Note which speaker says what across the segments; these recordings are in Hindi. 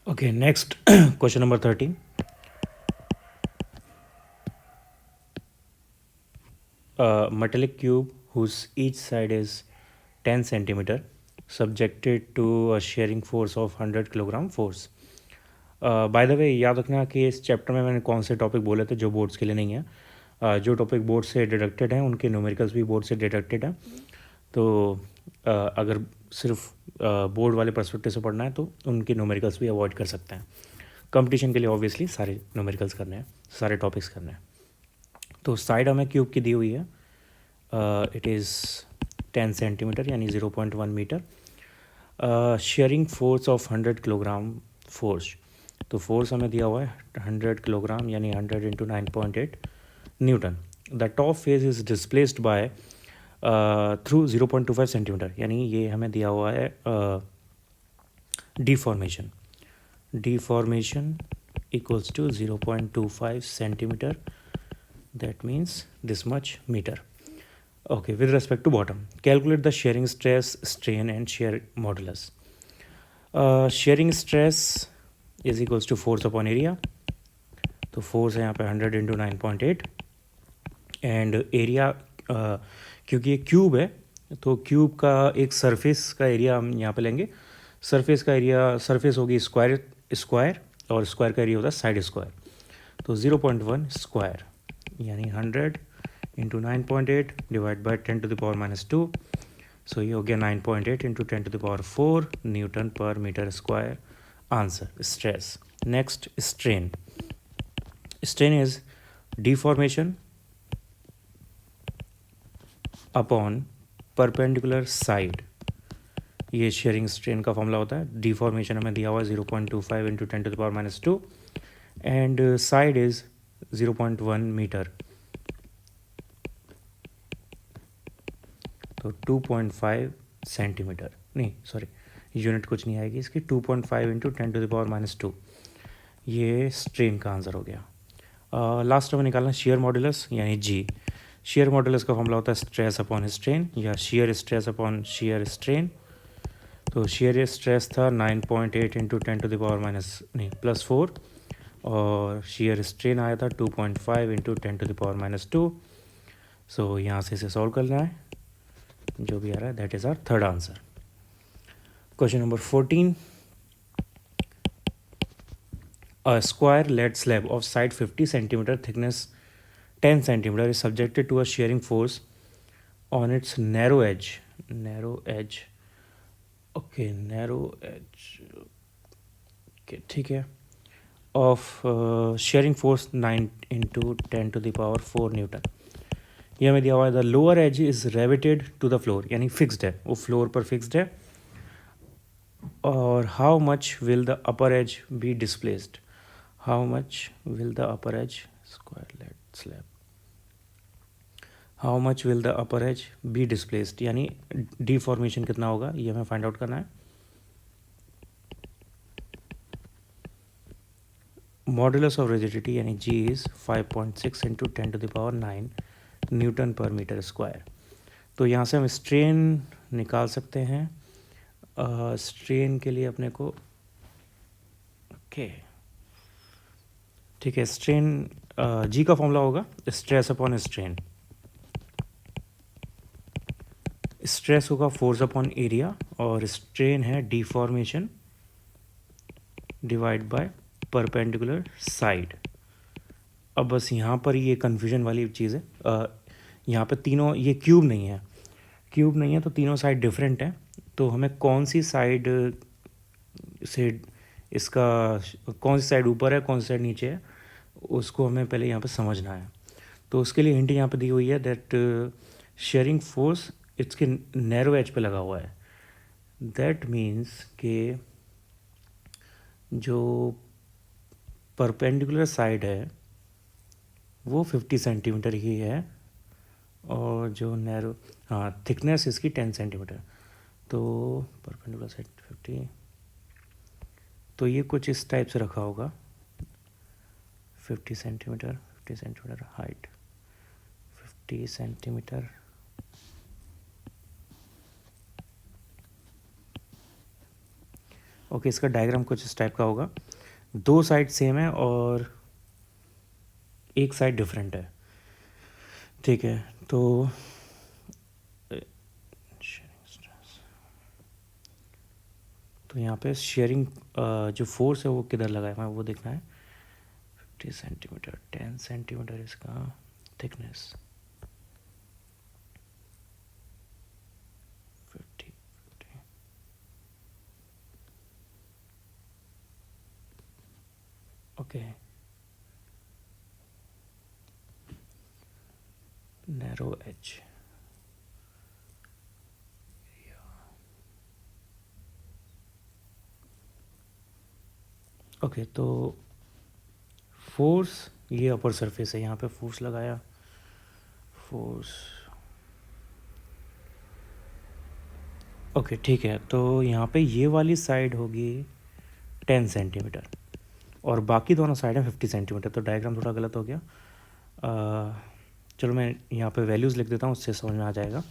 Speaker 1: Okay, next question number 13. A metallic cube whose each side is 10 centimeter subjected to a shearing force of 100 kilogram force. By the way याद रखना कि इस चैप्टर में मैंने कौन से टॉपिक बोले थे जो बोर्ड्स के लिए नहीं है. जो टॉपिक बोर्ड से डिडक्टेड हैं उनके न्यूमेरिकल्स भी बोर्ड से डिडक्टेड हैं. तो अगर सिर्फ बोर्ड वाले पर्सपेक्टिव से पढ़ना है तो उनके न्यूमेरिकल्स भी अवॉइड कर सकते हैं. कंपटीशन के लिए ऑब्वियसली सारे न्यूमेरिकल्स करने हैं, सारे टॉपिक्स करने हैं. तो साइड हमें क्यूब की दी हुई है. इट इज़ 10 सेंटीमीटर यानी 0.1 metre. Shearing force of 100 kilogram force. तो फोर्स हमें दिया हुआ है 100 किलोग्राम यानी 100 into 9.8 newton. The top face is displaced by through 0.25 centimetre यानी ये हमें दिया हुआ है deformation. Deformation equals to 0.25 centimeter. That means this much meter. Okay, with respect to bottom, calculate the shearing stress, strain and shear modulus. Shearing stress is equals to force upon area. तो फोर्स है यहाँ पे 100 इंटू 9.8 एंड एरिया. क्योंकि ये क्यूब है तो क्यूब का एक सरफेस का एरिया हम यहाँ पे लेंगे. सरफेस का एरिया, सरफेस होगी स्क्वायर और स्क्वायर का एरिया होता है साइड स्क्वायर. तो 0.1 स्क्वायर यानी 100 into 9.8 divide by 10 to the power -2. So ये हो गया 9.8 into 10 to the power 4 newton पर metre square. Answer stress. Next strain. Strain is deformation upon perpendicular side. ये शेयरिंग स्ट्रेन का फॉर्मूला होता है. डिफॉर्मेशन हमें दिया हुआ है 0.25 into 10 to the power -2 and side is 0.1 metre. तो 2.5 सेंटीमीटर नहीं, सॉरी यूनिट कुछ नहीं आएगी इसकी. 2.5 इंटू 10 टू द पावर -2 ये स्ट्रेन का आंसर हो गया. लास्ट में निकालना शेयर मॉडुलस यानी जी. शेयर मॉडुलस का फॉर्मूला होता है स्ट्रेस अपॉन स्ट्रेन या shear stress upon shear strain. तो शेयर स्ट्रेस था 9.8 इंटू 10 टू द पावर +4 और शेयर स्ट्रेन आया था 2.5 इंटू 10 टू द पावर -2. सो यहाँ से इसे सॉल्व करना है. जो भी आ रहा है that is our third answer. Question number 14. A square lead slab of side 50 centimeter, thickness 10 centimeter is subjected to a shearing force on its narrow edge. Okay, narrow edge. Okay, ठीक है. Of shearing force 9 into 10 to the power 4 newton. ये हमें दिया हुआ है. The lower edge is riveted to the floor यानी फिक्स्ड है, वो फ्लोर पर फिक्स्ड है. और how much will the upper edge be displaced. How much will the upper edge square lead slab. How much will the upper edge be displaced यानी डिफॉर्मेशन कितना होगा ये हमें फाइंड आउट करना है. मॉडुलस ऑफ रिजिडिटी यानी G is 5.6 into 10 to the power 9 newton पर मीटर स्क्वायर. तो यहाँ से हम स्ट्रेन निकाल सकते हैं. स्ट्रेन के लिए अपने को ओके ठीक है. स्ट्रेन जी का फॉर्मूला होगा स्ट्रेस अपॉन स्ट्रेन. स्ट्रेस होगा फोर्स अपॉन एरिया और स्ट्रेन है deformation divide by perpendicular side. अब बस यहाँ पर ये कन्फ्यूजन वाली चीज़ है. यहाँ पे तीनों, ये क्यूब नहीं है तो तीनों साइड डिफरेंट हैं. तो हमें कौन सी साइड से इसका, कौन सी साइड ऊपर है कौन सी साइड नीचे है उसको हमें पहले यहाँ पे समझना है. तो उसके लिए हिंट यहाँ पे दी हुई है दैट शेयरिंग फोर्स इसके नैरो एज पे लगा हुआ है. दैट मीन्स कि जो परपेंडिकुलर साइड है वो 50 सेंटीमीटर ही है और जो नैरो, हाँ, थिकनेस इसकी 10 सेंटीमीटर. तो परपेंडिकुलर साइड 50, तो ये कुछ इस टाइप से रखा होगा. 50 सेंटीमीटर हाइट, 50 सेंटीमीटर ओके, इसका डायग्राम कुछ इस टाइप का होगा, दो साइड सेम है और एक साइड डिफरेंट है, ठीक है। तो यहाँ पे शेयरिंग जो फोर्स है वो किधर लगा है वो देखना है। 50 सेंटीमीटर, 10 सेंटीमीटर इसका thickness, 50 okay, narrow edge, okay. तो फोर्स, ये अपर सरफेस है, यहाँ पे फोर्स लगाया, फोर्स ओके, ठीक है। तो यहाँ पे ये वाली साइड होगी 10 सेंटीमीटर और बाकी दोनों साइड हैं 50 सेंटीमीटर, तो डायग्राम थोड़ा गलत हो गया। चलो मैं यहाँ पे वैल्यूज़ लिख देता हूँ, उससे समझ में आ जाएगा।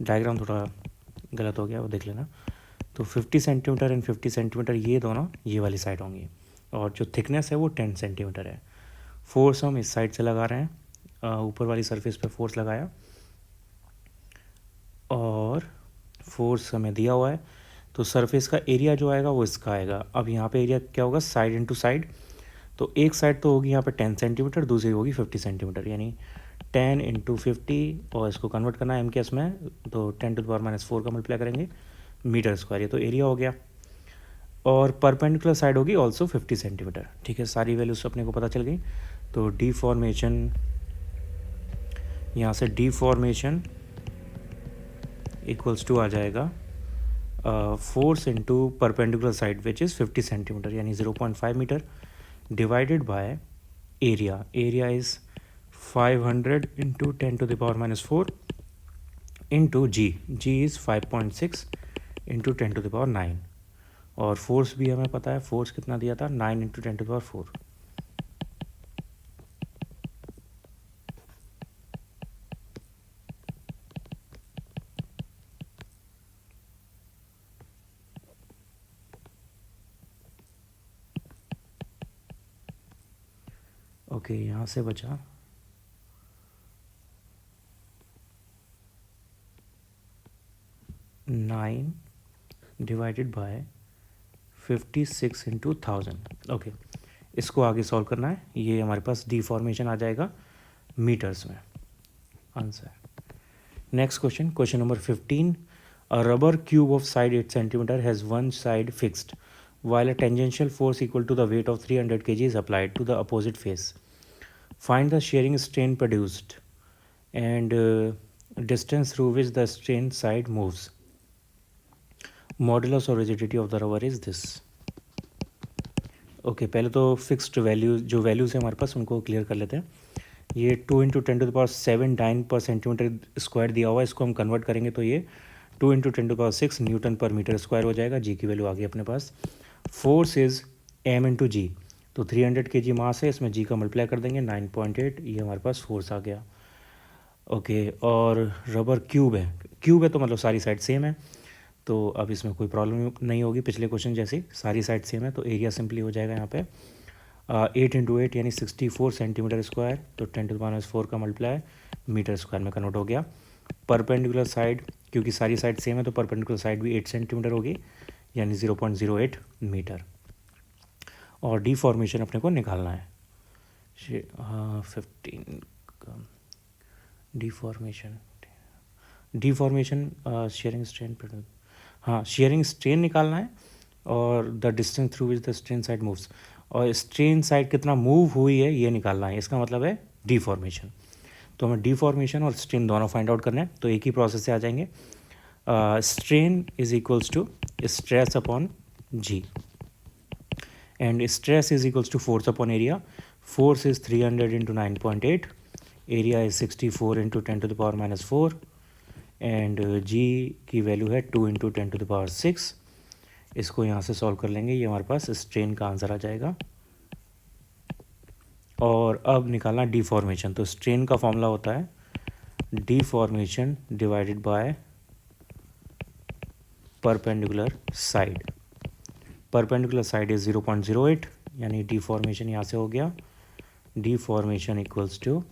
Speaker 1: डायग्राम थोड़ा गलत हो गया, वो देख लेना। तो 50 सेंटीमीटर एंड 50 सेंटीमीटर ये दोनों ये वाली साइड होंगी और जो थिकनेस है वो 10 सेंटीमीटर है। फोर्स हम इस साइड से लगा रहे हैं, ऊपर वाली सरफेस पे फोर्स लगाया और फोर्स हमें दिया हुआ है, तो सरफेस का एरिया जो आएगा वो इसका आएगा। अब यहाँ पे एरिया क्या होगा, साइड इनटू साइड, तो एक साइड तो होगी यहाँ पे 10 सेंटीमीटर, दूसरी होगी 50 सेंटीमीटर, यानी 10 इंटू 50 और इसको कन्वर्ट करना है एम के एस में, तो 10⁻⁴ का मल्टीप्लाई करेंगे मीटर स्क्वायर, ये तो एरिया हो गया। और परपेंडिकुलर साइड होगी ऑल्सो 50 सेंटीमीटर, ठीक है। सारी वैल्यूज अपने को पता चल गई। तो डीफॉर्मेशन, यहाँ से डीफॉर्मेशन इक्वल्स टू आ जाएगा force into perpendicular side which is 50 centimetre यानी 0.5 metre divided by area, area is 500 into 10⁻⁴ into G, G is 5.6 into 10⁹ और फोर्स भी हमें पता है, फोर्स कितना दिया था, 9 इंटू 10⁴। ओके, यहाँ से बचा 9 डिवाइडेड बाय 56 इंटू 1000। ओके, इसको आगे सॉल्व करना है, ये हमारे पास डीफॉर्मेशन आ जाएगा मीटर्स में answer. Next question, question number 15, a rubber cube of side 8 cm has one side fixed while a tangential force equal to the weight of 300 kg is applied to the opposite face. Find the shearing strain produced and distance through which the strain side moves. Modulus or rigidity of the rubber is this. Okay, पहले तो फिक्स्ड वैल्यू, जो वैल्यूज़ है हमारे पास उनको क्लियर कर लेते हैं। ये 2 इंटू 10⁻⁷ डाइन पर सेंटीमीटर स्क्वायर दिया हुआ है, इसको हम कन्वर्ट करेंगे तो ये 2 इंटू 10⁻⁶ न्यूटन पर मीटर स्क्वायर हो जाएगा। जी की वैल्यू आ गई अपने पास। फोर्स इज़ एम इंटू जी, तो 300 kg मास है, इसमें जी का मल्टीप्लाई कर देंगे 9.8, ये हमारे पास फोर्स आ गया। ओके, और रबर क्यूब है, क्यूब है तो मतलब सारी साइड सेम है, तो अब इसमें कोई प्रॉब्लम नहीं होगी, पिछले क्वेश्चन जैसी सारी साइड सेम है, तो एरिया सिंपली हो जाएगा यहाँ पे 8 इंटू 8 यानी 64 सेंटीमीटर स्क्वायर, तो 10⁻⁴ का मल्टीप्लाई मीटर स्क्वायर में कन्वर्ट हो गया। परपेंडिकुलर साइड, क्योंकि सारी साइड सेम है तो परपेंडिकुलर साइड भी 8 सेंटीमीटर होगी यानी 0.08 मीटर। और डीफॉर्मेशन अपने को निकालना है, 15 का डीफॉर्मेशन, डीफॉर्मेशन शेयरिंग स्ट्रेन, हाँ शेयरिंग स्ट्रेन निकालना है और the distance through which the strain side moves, और स्ट्रेन साइड कितना मूव हुई है ये निकालना है, इसका मतलब है डीफॉर्मेशन। तो हमें डीफॉर्मेशन और स्ट्रेन दोनों फाइंड आउट करना है, तो एक ही प्रोसेस से आ जाएंगे। Strain is equals to stress upon G and stress is equals to force upon area. Force is 300 into 9.8, area is 64 into 10⁻⁴ and G की वैल्यू है 2 इंटू 10⁻⁶। इसको यहाँ से सॉल्व कर लेंगे, ये हमारे पास स्ट्रेन का आंसर आ जाएगा। और अब निकालना डीफॉर्मेशन, तो स्ट्रेन का फॉर्मूला होता है deformation divided by perpendicular side, perpendicular side is 0.08 यानी डिफॉर्मेशन यहाँ से हो गया, deformation equals to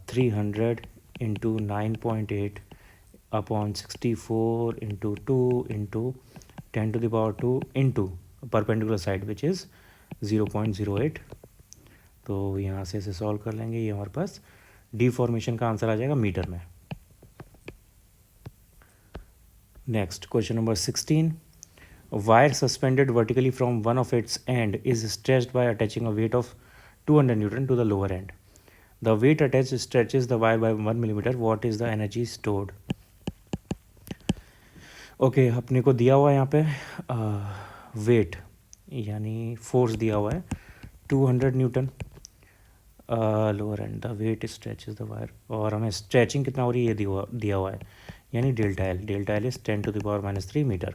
Speaker 1: 300 into 9.8 upon 64 into 2 into 10⁻² into perpendicular side which is 0.08। तो यहाँ से इसे सॉल्व कर लेंगे, ये हमारे पास डिफॉर्मेशन का आंसर आ जाएगा मीटर में। Next question number 16, wire suspended vertically from one of its end is stretched by attaching a weight of 200 newton to the lower end. The weight attach stretches the wire by 1 millimetre, what is the energy stored. Okay, अपने को दिया हुआ है यहाँ पे वेट यानी फोर्स दिया हुआ है 200 newton lower end, the weight stretches the wire, और हमें स्ट्रेचिंग कितना हो रही है ये दिया हुआ है यानी delta L, delta L is 10⁻³ metre.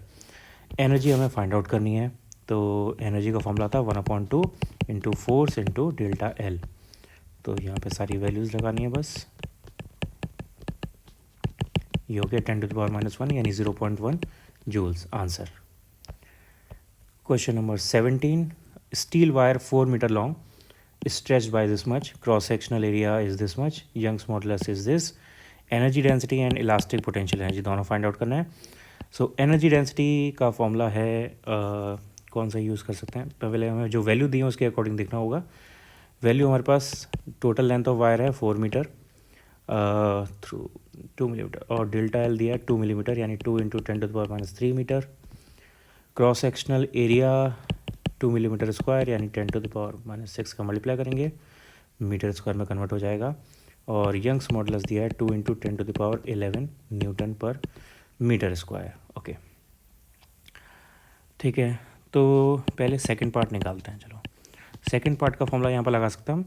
Speaker 1: Energy हमें फाइंड आउट करनी है, तो एनर्जी का फॉर्मूला था 1/2 into force into delta L. तो यहाँ पे सारी वैल्यूज़ लगानी है बस, ये हो गया 10⁻⁻1 यानी 0.1 joules answer. Question number 17, steel wire 4 metre long stretched by this much, cross sectional area is this much, Young's modulus is this, energy density and elastic potential energy दोनों फाइंड आउट करना है। सो एनर्जी डेंसिटी का फॉर्मूला है कौन सा यूज़ कर सकते हैं, पहले हमें जो वैल्यू दी है उसके अकॉर्डिंग देखना होगा। वैल्यू हमारे पास टोटल लेंथ ऑफ वायर है 4 मीटर थ्रू 2 मिलीमीटर, और डेल्टा एल दिया है 2 मिलीमीटर यानी 2 into 10⁻³ metre. Cross sectional area 2 millimetre square यानी 10⁻⁻6 का मल्टीप्लाई करेंगे, मीटर स्क्वायर में कन्वर्ट हो जाएगा। और यंग्स मॉडुलस दिया है 2 इंटू 10⁻11 न्यूटन पर मीटर स्क्वायर। ओके, ठीक है, तो पहले सेकंड पार्ट निकालते हैं। चलो, सेकंड पार्ट का फॉर्मूला यहाँ पर लगा सकता हूँ,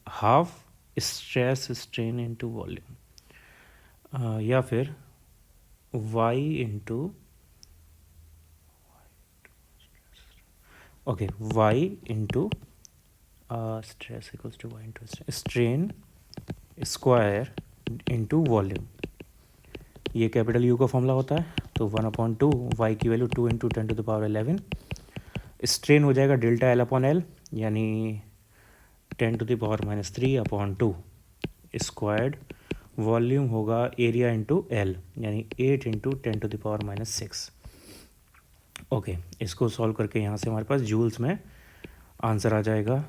Speaker 1: half stress strain into volume, या फिर Y into okay y into stress equals to y into strain square into volume, ये कैपिटल U का फॉर्मूला होता है। तो 1/2 y की वैल्यू 2 इंटू 10⁻11, स्ट्रेन हो जाएगा डेल्टा एल अपॉन एल यानी 10⁻³ स्क्वायर्ड, वॉल्यूम होगा एरिया इंटू एल यानी 8 इंटू 10⁻6। ओके, इसको सॉल्व करके यहाँ से हमारे पास जूल्स में आंसर आ जाएगा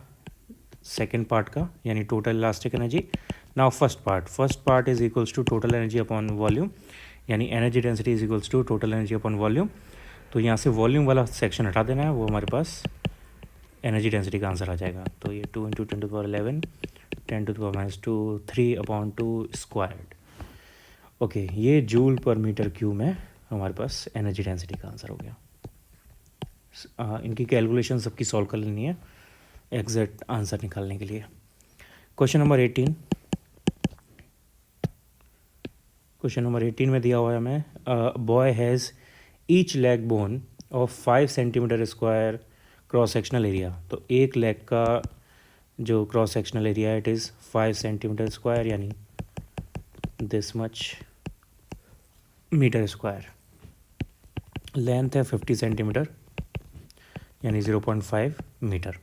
Speaker 1: सेकंड पार्ट का यानी total elastic energy. Now first part is equals to total energy upon volume यानी energy density is equals to total energy upon volume. तो यहाँ से वॉल्यूम वाला सेक्शन हटा देना है, वो हमारे पास एनर्जी डेंसिटी का आंसर आ जाएगा। तो ये 2 इंटू 10⁻11 10⁻2 3/2 स्क्वायर्ड। ओके, ये जूल पर मीटर क्यूब में हमारे पास एनर्जी डेंसिटी का आंसर हो गया। इनकी कैलकुलेशन सबकी सॉल्व कर लेनी है एग्जैक्ट आंसर निकालने के लिए। क्वेश्चन नंबर 18, क्वेश्चन नंबर 18 में दिया हुआ है हमें, boy has each leg bone of 5 centimetre square cross sectional area. तो एक लेग का जो cross sectional area it is 5 centimetre square यानी this much metre square. Length है 50 सेंटीमीटर यानी 0.5 metre.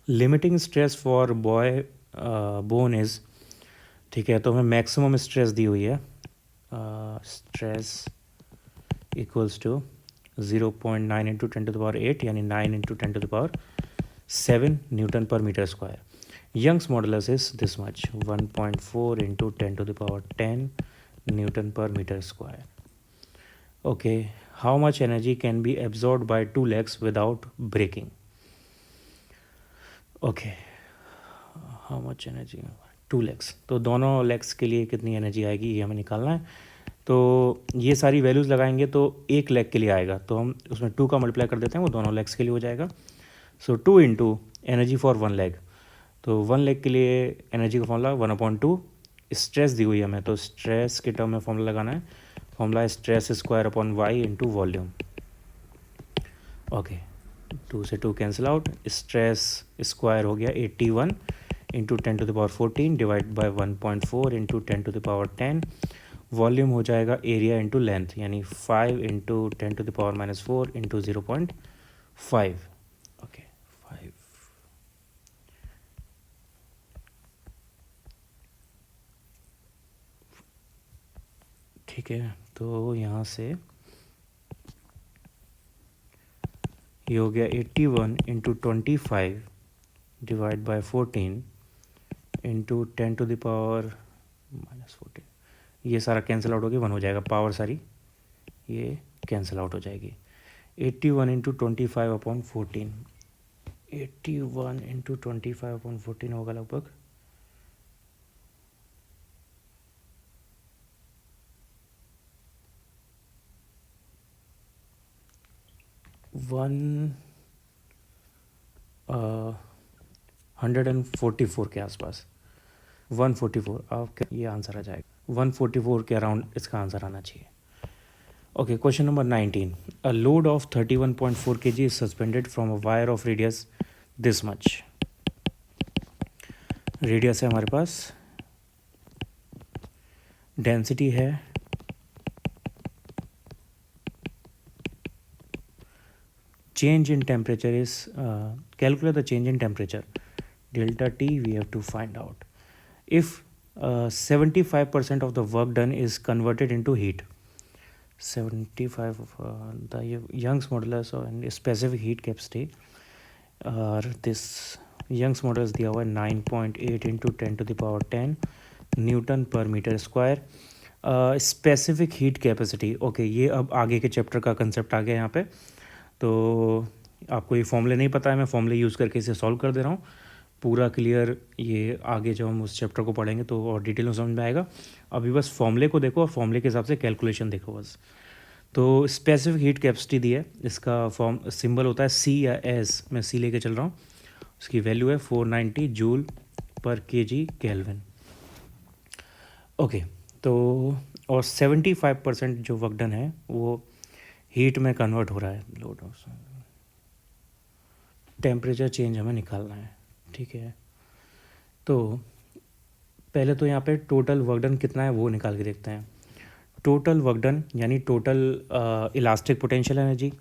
Speaker 1: Limiting stress for boy bone is, ठीक है, तो हमें मैक्सिमम स्ट्रेस दी हुई है, स्ट्रेस इक्वल्स टू 0.9 इंटू 10⁸ यानी 9 इंटू 10⁷ न्यूटन पर metre square. Young's modulus is this much 1.4 into 10⁻10 newton पर metre square. Okay, how much energy can be absorb by 2 legs without breaking. Okay, how much energy 2 legs, तो दोनों लेग्स के लिए कितनी एनर्जी आएगी ये हमें निकालना है। तो ये सारी वैल्यूज़ लगाएंगे तो एक लेग के लिए आएगा, तो हम उसमें 2 का मल्टीप्लाई कर देते हैं, वो दोनों लेग्स के लिए हो जाएगा। सो 2 इंटू एनर्जी फॉर 1 लेग, तो 1 लेग के लिए एनर्जी का फॉर्मूला 1/2 स्ट्रेस दी हुई है हमें, तो स्ट्रेस के टर्म में फॉर्मूला लगाना है, फॉर्मूला है stress square upon Y into volume. Okay, 2 से 2 कैंसिल आउट, स्ट्रेस स्क्वायर हो गया 81 into 10⁻14 divide by 1.4 into 10⁻10, volume हो जाएगा एरिया इंटू लेंथ, यानी 5 इंटू 10⁻⁻4 इंटू 0.5। ओके 5। ठीक है, तो यहाँ से ये हो गया 81 इंटू 25 डिवाइड बाई 14 इंटू 10⁻⁻14। ये सारा कैंसिल आउट हो गया, 1 हो जाएगा, पावर सारी ये कैंसिल आउट हो जाएगी। 81 इंटू 25/14, 81 इंटू 25/14 होगा लगभग 144 के आसपास, 144। आप ये आंसर आ जाएगा 144 के अराउंड इसका आंसर आना चाहिए। Okay, question number 19। A load of 31.4 kg is suspended from a wire of radius this much. Radius है हमारे पास, डेंसिटी है change in temperature is calculate the change in temperature delta T we have to find out. If 75% of the work done is converted into heat, 75 the Young's modulus and specific heat capacity, this Young's modulus दिया हुआ है 9.8 इंटू 10⁻10 न्यूटन पर metre square. Specific heat capacity, okay ये अब आगे के चैप्टर का कंसेप्ट आ गया यहाँ पे। तो आपको ये फॉर्मूले नहीं पता है, मैं फॉर्मूले यूज़ करके इसे सॉल्व कर दे रहा हूँ, पूरा क्लियर ये आगे जब हम उस चैप्टर को पढ़ेंगे तो और डिटेल में समझ में आएगा। अभी बस फॉर्मूले को देखो और फॉर्मूले के हिसाब से कैलकुलेशन देखो बस। तो स्पेसिफिक हीट कैपेसिटी दी है, इसका फॉर्म सिंबल होता है सी या एस, मैं सी लेके चल रहा हूँ। उसकी वैल्यू है 490 जूल पर केजी केल्विन। ओके, तो और 75% जो वर्क डन है वो हीट में कन्वर्ट हो रहा है। लोड ऑफ टेम्परेचर चेंज हमें निकालना है, ठीक है। तो पहले तो यहाँ पे टोटल वर्क डन कितना है वो निकाल के देखते हैं। टोटल वर्क डन यानी टोटल इलास्टिक पोटेंशियल एनर्जी,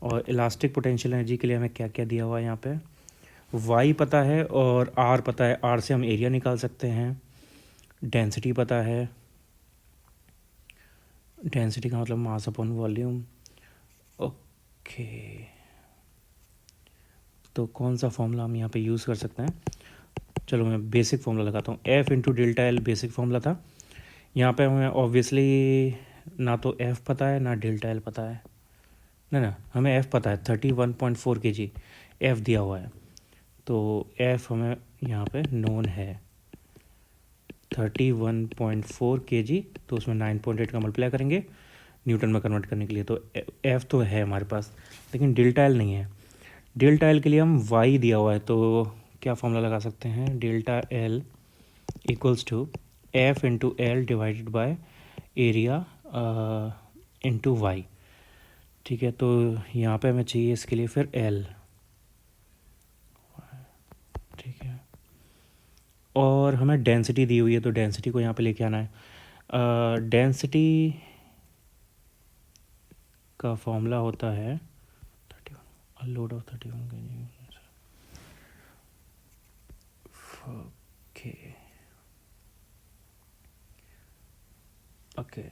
Speaker 1: और इलास्टिक पोटेंशियल एनर्जी के लिए हमें क्या क्या दिया हुआ है यहाँ पे, वाई पता है और आर पता है। आर से हम एरिया निकाल सकते हैं, डेंसिटी पता है, डेंसिटी का मतलब मास अपॉन वॉल्यूम। ओके, तो कौन सा फॉर्मूला हम यहाँ पे यूज़ कर सकते हैं, चलो मैं बेसिक फॉर्मूला लगाता हूँ। F into delta L basic formula था। यहाँ पे हमें ऑब्वियसली ना तो एफ़ पता है ना डेल्टा एल पता है, ना हमें एफ़ पता है 31.4 kg एफ़ दिया हुआ है, तो एफ़ हमें यहाँ पे नोन है 31.4 kg, तो उसमें 9.8 का मल्टीप्लाई करेंगे न्यूटन में कन्वर्ट करने के लिए, तो एफ़ तो है हमारे पास, लेकिन डेल्टा एल नहीं है। डेल्टा एल के लिए हम वाई दिया हुआ है, तो क्या फॉर्मूला लगा सकते हैं, delta L equals to F into L divided by area into Y. ठीक है, तो यहाँ पे हमें चाहिए इसके लिए फिर एल, ठीक है, और हमें डेंसिटी दी हुई है, तो डेंसिटी को यहाँ पे लेके आना है। डेंसिटी का फॉर्मूला होता है 31, लोड ऑफ 31 kg। ओके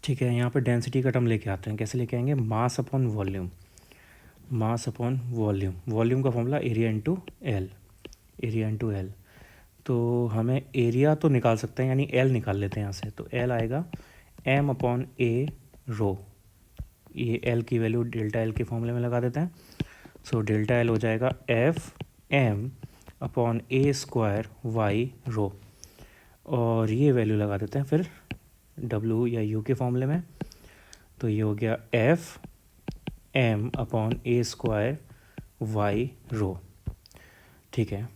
Speaker 1: ठीक है, यहाँ पे डेंसिटी का टर्म लेके आते हैं। कैसे लेके आएंगे, mass upon volume, mass upon volume, volume का formula area into L, area into L. तो हमें एरिया तो निकाल सकते हैं, यानी एल निकाल लेते हैं यहाँ से, तो एल आएगा एम अपॉन ए रो, ये एल की वैल्यू डेल्टा एल के फॉर्मूले में लगा देते हैं। सो डेल्टा एल हो जाएगा एफ एम अपॉन ए स्क्वायर वाई रो, और ये वैल्यू लगा देते हैं फिर डब्ल्यू या यू के फॉर्मूले में, तो ये हो गया एफ एम अपॉन ए स्क्वायर वाई रो। ठीक है,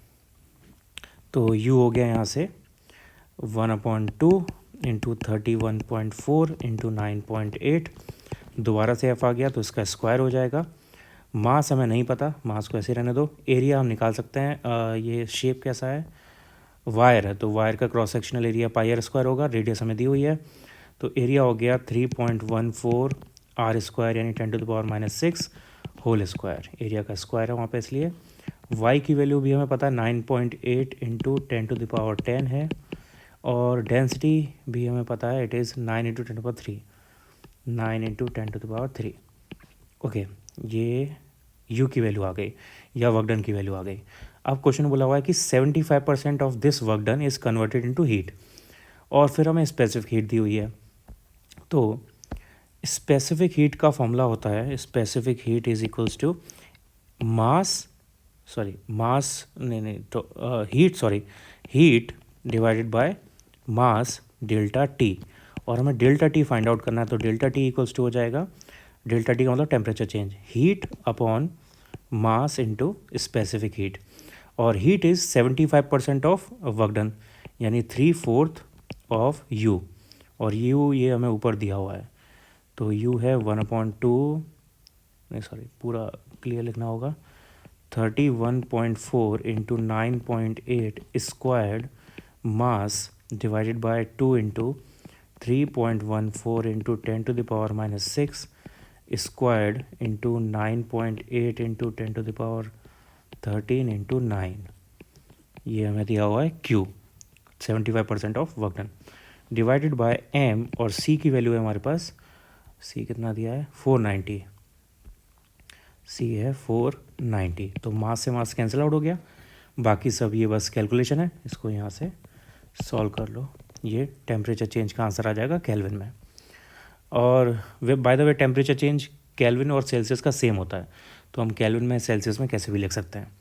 Speaker 1: तो यू हो गया यहाँ से 1/2 इंटू 31.4 इंटू 9.8, दोबारा से एफ आ गया तो इसका स्क्वायर हो जाएगा मास हमें नहीं पता, मास को ऐसे रहने दो। एरिया हम निकाल सकते हैं, ये शेप कैसा है, वायर है, तो वायर का cross sectional area pi R square होगा, रेडियस हमें दी हुई है, तो एरिया हो गया 3.14 आर स्क्वायर यानी 10⁻⁻6 होल स्क्वायर, एरिया का स्क्वायर है वहाँ पे इसलिए। वाई की वैल्यू भी हमें पता है 9.8 इंटू 10⁻10 है, और डेंसिटी भी हमें पता है, it is 9 into 10⁻3, 9 into 10⁻3। Okay, ये यू की वैल्यू आ गई या वर्क डन की वैल्यू आ गई। अब क्वेश्चन बोला हुआ है कि 75% of this work done is converted into heat, और फिर हमें स्पेसिफिक हीट दी हुई है। तो स्पेसिफिक हीट का फॉर्मूला होता है, specific heat is equals to heat divided by mass delta T, और हमें डेल्टा टी फाइंड आउट करना है, तो डेल्टा टी इक्वल्स टू हो जाएगा, डेल्टा टी का मतलब temperature change, heat upon mass into specific heat, और heat is 75% of work done यानी 3/4 ऑफ यू, और यू ये हमें ऊपर दिया हुआ है, तो यू है 1/2, नहीं सॉरी पूरा क्लियर लिखना होगा, 31.4 into 9.8 squared mass divided by 2 into 3.14 into 10⁻⁻6 squared into 9.8 into 10⁻13 into 9, ये हमें दिया हुआ है Q, 75% of work done, divided by M, और C की वैल्यू है हमारे पास, C कितना दिया है 490, C है 490, तो मास से मास कैंसिल आउट हो गया, बाकी सब ये बस कैलकुलेशन है, इसको यहाँ से सॉल्व कर लो, ये टेम्परेचर चेंज का आंसर आ जाएगा केल्विन में। और way by the way temperature change kelvin और सेल्सियस का सेम होता है, तो हम केल्विन में सेल्सियस में कैसे भी लिख सकते हैं।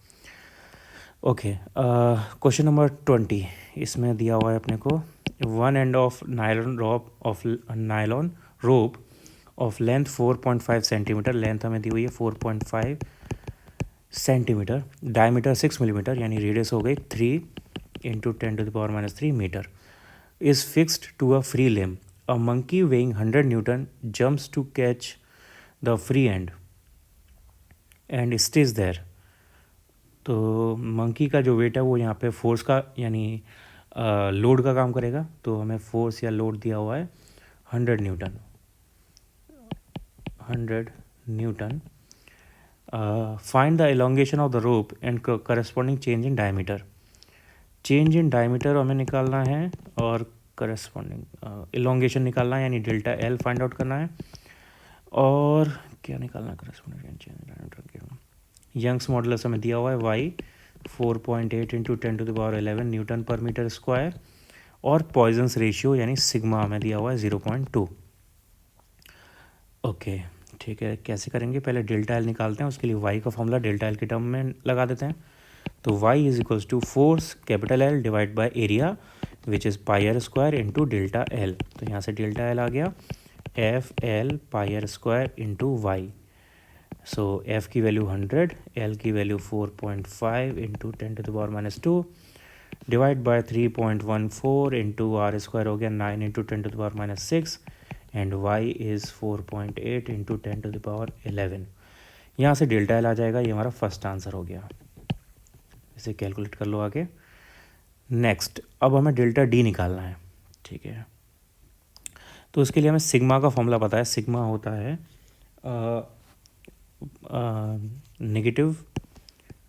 Speaker 1: ओके, क्वेश्चन नंबर 20, इसमें दिया हुआ है अपने को, one end of nylon rope of length 4.5 centimetre, length हमें दी हुई है 4.5 सेंटीमीटर, डायमीटर 6 मिलीमीटर यानी रेडियस हो गई 3 into 10⁻³ metre, is fixed to a free limb, a monkey weighing 100 newton jumps to catch the free end stays there. तो मंकी का जो वेट है वो यहाँ पे फोर्स का यानी लोड का काम करेगा, तो हमें फोर्स या लोड दिया हुआ है 100 Newton, 100 Newton. Find the elongation of the rope and corresponding change in diameter, change in diameter हमें निकालना है और करस्पॉन्डिंग एलोंगेशन निकालना है, यानी डेल्टा एल फाइंड आउट करना है, और क्या निकालना है corresponding change in diameter, Young's modulus हमें दिया हुआ है वाई 4.8 इंटू 10⁻11 न्यूटन पर मीटर स्क्वायर, और पॉइजन्स रेशियो यानी सिग्मा हमें दिया हुआ है 0.2। ओके ठीक है, कैसे करेंगे, पहले डेल्टा एल निकालते हैं, उसके लिए वाई का फॉर्मूला डेल्टा एल के टर्म में लगा देते हैं, तो Y is equals to force capital L divide by area which is pi R square into delta L, तो यहाँ से डेल्टा एल आ गया F L pi R square into Y, so F की वैल्यू 100, एल की value 4.5 into 10⁻² divide by 3.14 into R square हो गया 9 into 10⁻6 and Y is 4.8 into 10⁻11, यहाँ से डेल्टा एल आ जाएगा, ये हमारा फर्स्ट आंसर हो गया, इसे कैलकुलेट कर लो आगे। नेक्स्ट, अब हमें डेल्टा डी निकालना है, ठीक है, तो उसके लिए हमें सिग्मा का फॉर्मूला पता है, सिग्मा होता है negative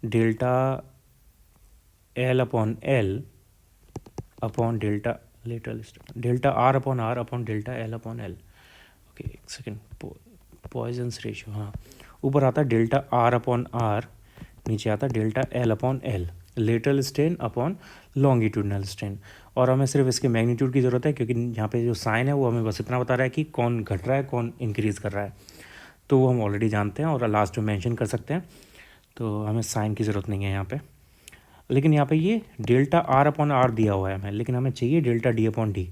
Speaker 1: delta L upon L upon delta R upon R upon delta L upon L. Okay एक सेकेंड, पॉइजन्स रेशियो, हाँ ऊपर आता है डेल्टा आर अपॉन आर, नीचे आता है delta L upon L, lateral strain upon longitudinal strain, और हमें सिर्फ इसके मैग्नीट्यूड की ज़रूरत है क्योंकि यहाँ पे जो साइन है वो हमें बस इतना बता रहा है कि कौन घट रहा है कौन इंक्रीज़ कर रहा है, तो वो हम ऑलरेडी जानते हैं और लास्ट में मेंशन कर सकते हैं, तो हमें साइन की ज़रूरत नहीं है यहाँ पे। लेकिन यहाँ पे ये डेल्टा आर अपॉन आर दिया हुआ है हमें, लेकिन हमें चाहिए डेल्टा डी अपॉन डी,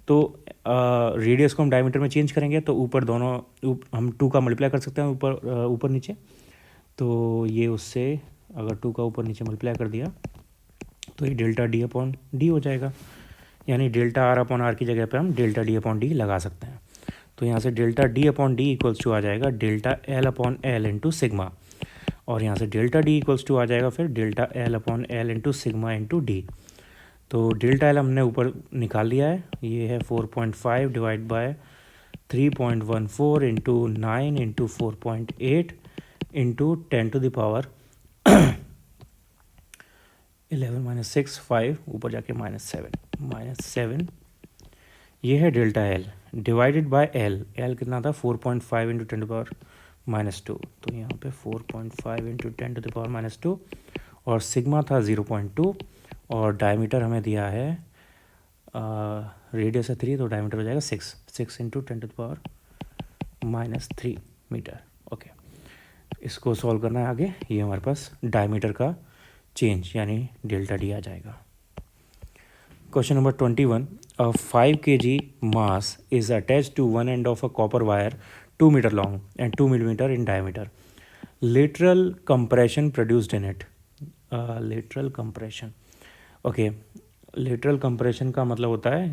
Speaker 1: तो रेडियस को हम डायमीटर में चेंज करेंगे तो ऊपर दोनों हम 2 का मल्टीप्लाई कर सकते हैं ऊपर नीचे, तो ये उससे अगर 2 का ऊपर नीचे मल्टीप्लाई कर दिया तो ये डेल्टा डी अपॉन डी हो जाएगा, यानी डेल्टा आर अपॉन आर की जगह पे हम डेल्टा डी अपॉन डी लगा सकते हैं। तो यहाँ से delta D upon D equals to आ जाएगा delta L upon L into sigma, और यहाँ से डेल्टा डी इक्वल्स टू आ जाएगा फिर delta L upon L into sigma into D. तो डेल्टा एल हमने ऊपर निकाल लिया है, ये है 4.5 divide by 3.14 into 9 into 4.8 into 10 to the power 11 minus 6 5 ऊपर जाके -7 ये है delta L divided by L. L कितना था 4.5 इंटू 10 टू पावर -2, तो यहाँ पे 4.5 इंटू 10 टू द पावर -2, और सिग्मा था 0.2, और डायमीटर हमें दिया है रेडियस है 3, तो डायमीटर हो जाएगा 6 into 10 to the power -3 metre. Okay, इसको सॉल्व करना है आगे। ये हमारे पास डायमीटर का चेंज यानी डेल्टा डी आ जाएगा। Question number 21, a 5 kg mass is attached to one end of a copper wire 2 meter long and 2 millimeter in diameter. Lateral compression produced in it. Lateral compression. Okay, lateral compression का मतलब होता है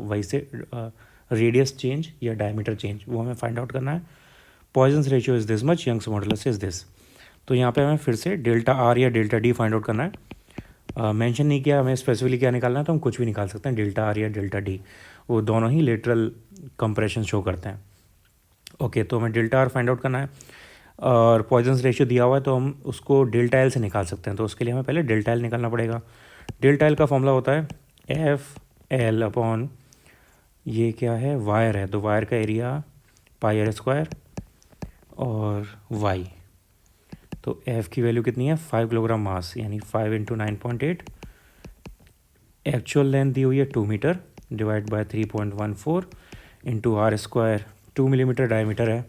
Speaker 1: वैसे रेडियस चेंज या डायमीटर चेंज, वो हमें फाइंड आउट करना है। Poisson's ratio is this much, Young's modulus is this. तो यहाँ पे हमें फिर से डेल्टा आर या डेल्टा डी फाइंड आउट करना है। मेंशन नहीं किया हमें स्पेसिफिकली क्या निकालना है, तो हम कुछ भी निकाल सकते हैं, डेल्टा आर या डेल्टा डी, वो दोनों ही लेटरल कंप्रेशन शो करते हैं। ओके, तो हमें डेल्टा आर फाइंड आउट करना है, और पॉइजन्स रेशियो दिया हुआ है तो हम उसको डेल्टा एल से निकाल सकते हैं। तो उसके लिए हमें पहले डेल्टा एल निकालना पड़ेगा। डेल्टा एल का फॉर्मूला होता है एफ एल अपॉन, ये क्या है, वायर है, तो वायर का एरिया पाई आर स्क्वायर और वाई। तो एफ़ की वैल्यू कितनी है 5 किलोग्राम मास, यानी 5 इंटू 9.8। एक्चुअल लेंथ दी हुई है 2 metre divide by 3.14 into R square, 2 millimetre diameter है,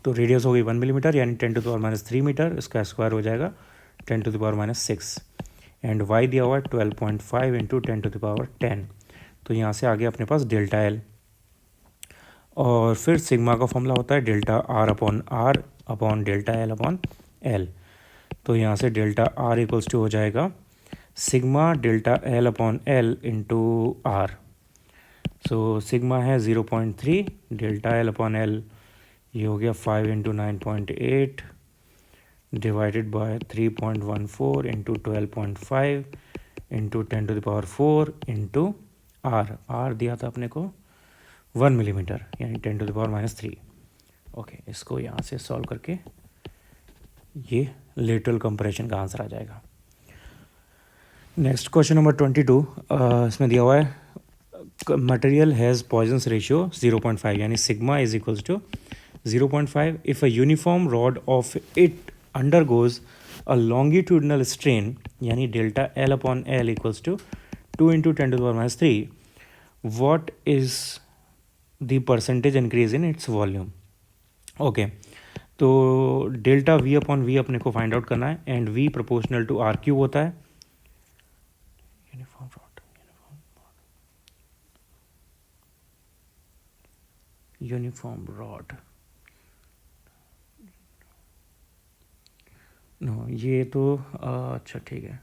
Speaker 1: तो रेडियस हो गई 1 मिलीमीटर यानी 10 टू द पावर -3 मीटर, इसका स्क्वायर हो जाएगा 10 टू द पावर -6, एंड वाई दिया हुआ है 12.5 इंटू 10 टू द पावर 10। तो यहाँ से आगे अपने पास डेल्टा एल, और फिर सिग्मा का फॉर्मूला होता है delta R upon delta L upon L. तो यहाँ से डेल्टा आर इक्वल्स टू हो जाएगा sigma delta L upon L into R. So sigma है 0.3, डेल्टा एल अपॉन एल ये हो गया 5 into 9.8 divided by 3.14 into 12.5 into 10 to the power 4 into R दिया था अपने को 1 मिलीमीटर यानी 10 टू द पावर -3। ओके, इसको यहाँ से सॉल्व करके ये लेटरल कंप्रेशन का आंसर आ जाएगा। नेक्स्ट क्वेश्चन नंबर 22, इसमें दिया हुआ है मटेरियल हैज़ पॉइजन्स रेशियो 0.5 यानी sigma is equals to 0.5 if a uniform rod of it undergoes a longitudinal strain यानी delta L upon L equals to 2 into 10 to the power -3, what is the percentage increase in its volume. Okay, तो डेल्टा वी अपॉन वी अपने को फाइंड आउट करना है, and V proportional to R cube होता है। यूनिफॉर्म रॉड नो, ये तो अच्छा ठीक है,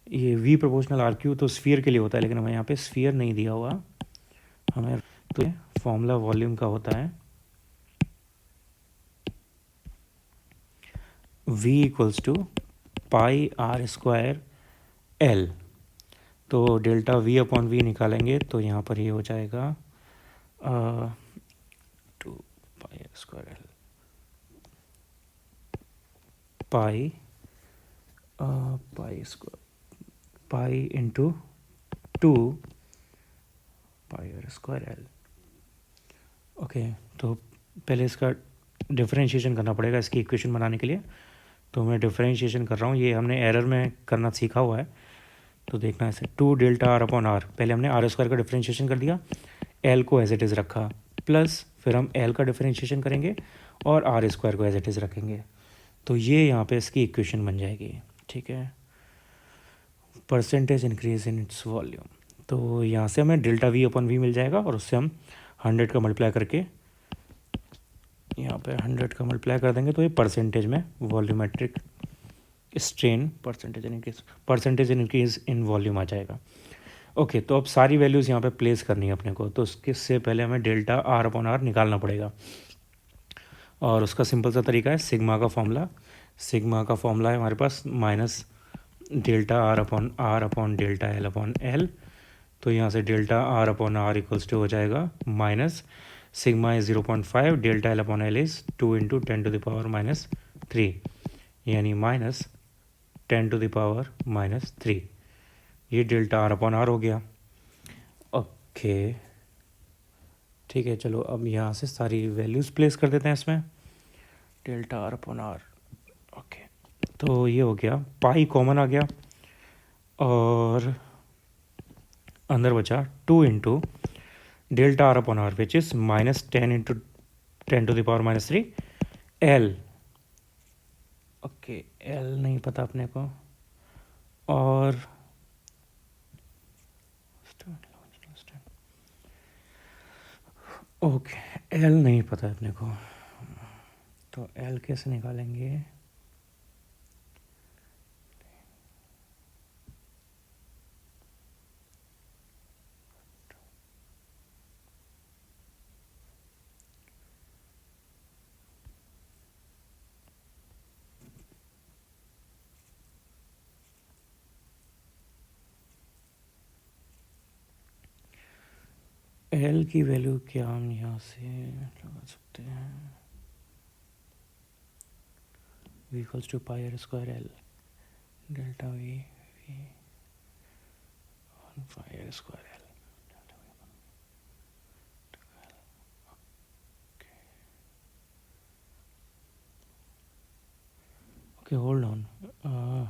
Speaker 1: ये वी प्रोपोर्शनल आर क्यू तो स्फीयर के लिए होता है, लेकिन हमें यहाँ पे स्फीयर नहीं दिया हुआ हमें, तो फॉर्मूला वॉल्यूम का होता है v equals to pi R square L. तो डेल्टा v अपॉन वी निकालेंगे तो यहाँ पर ये हो जाएगा 2 pi R square L pi into 2 pi R square L. Okay, तो पहले इसका डिफरेंशिएशन करना पड़ेगा इसकी इक्वेशन बनाने के लिए, तो मैं डिफरेंशिएशन कर रहा हूँ, ये हमने एरर में करना सीखा हुआ है, तो देखना है इसे 2 डेल्टा आर अपॉन आर, पहले हमने आर स्क्वायर का डिफरेंशिएशन कर दिया, एल को एज इट इज़ रखा, प्लस फिर हम एल का डिफरेंशिएशन करेंगे और आर स्क्वायर को एज इट इज़ रखेंगे, तो ये यहाँ पे इसकी इक्वेशन बन जाएगी। ठीक है, percentage increase in its volume, तो यहाँ से हमें डेल्टा वी अपॉन वी मिल जाएगा, और उससे हम 100 का मल्टीप्लाई करके यहाँ पे 100 का मल्टीप्लाई कर देंगे, तो ये परसेंटेज में volumetric strain percentage increase in volume आ जाएगा। ओके, तो अब सारी वैल्यूज़ यहाँ पे प्लेस करनी है अपने को, तो उससे पहले हमें डेल्टा आर अपॉन आर निकालना पड़ेगा, और उसका सिंपल सा तरीका है सिग्मा का फॉर्मूला। सिग्मा का फॉर्मूला है हमारे पास minus delta R upon delta L upon L. तो यहाँ से delta R upon R equals to हो जाएगा minus sigma is 0.5, delta L upon L is 2 into 10⁻³ यानी माइनस 10⁻³ ये डेल्टा आर अपॉन आर हो गया। ओके ठीक है, चलो अब यहाँ से सारी वैल्यूज़ प्लेस कर देते हैं इसमें, delta R upon R. Okay, तो ये हो गया, पाई कॉमन आ गया और अंदर बचा 2 into delta R upon R which is minus 10 into 10⁻³ L. Okay, L नहीं पता अपने को, और ओके एल नहीं पता अपने को, तो एल कैसे निकालेंगे? एल की वैल्यू क्या हम यहाँ से लगा सकते हैं, v equals to pi R square L delta V pi R square L. Okay hold on,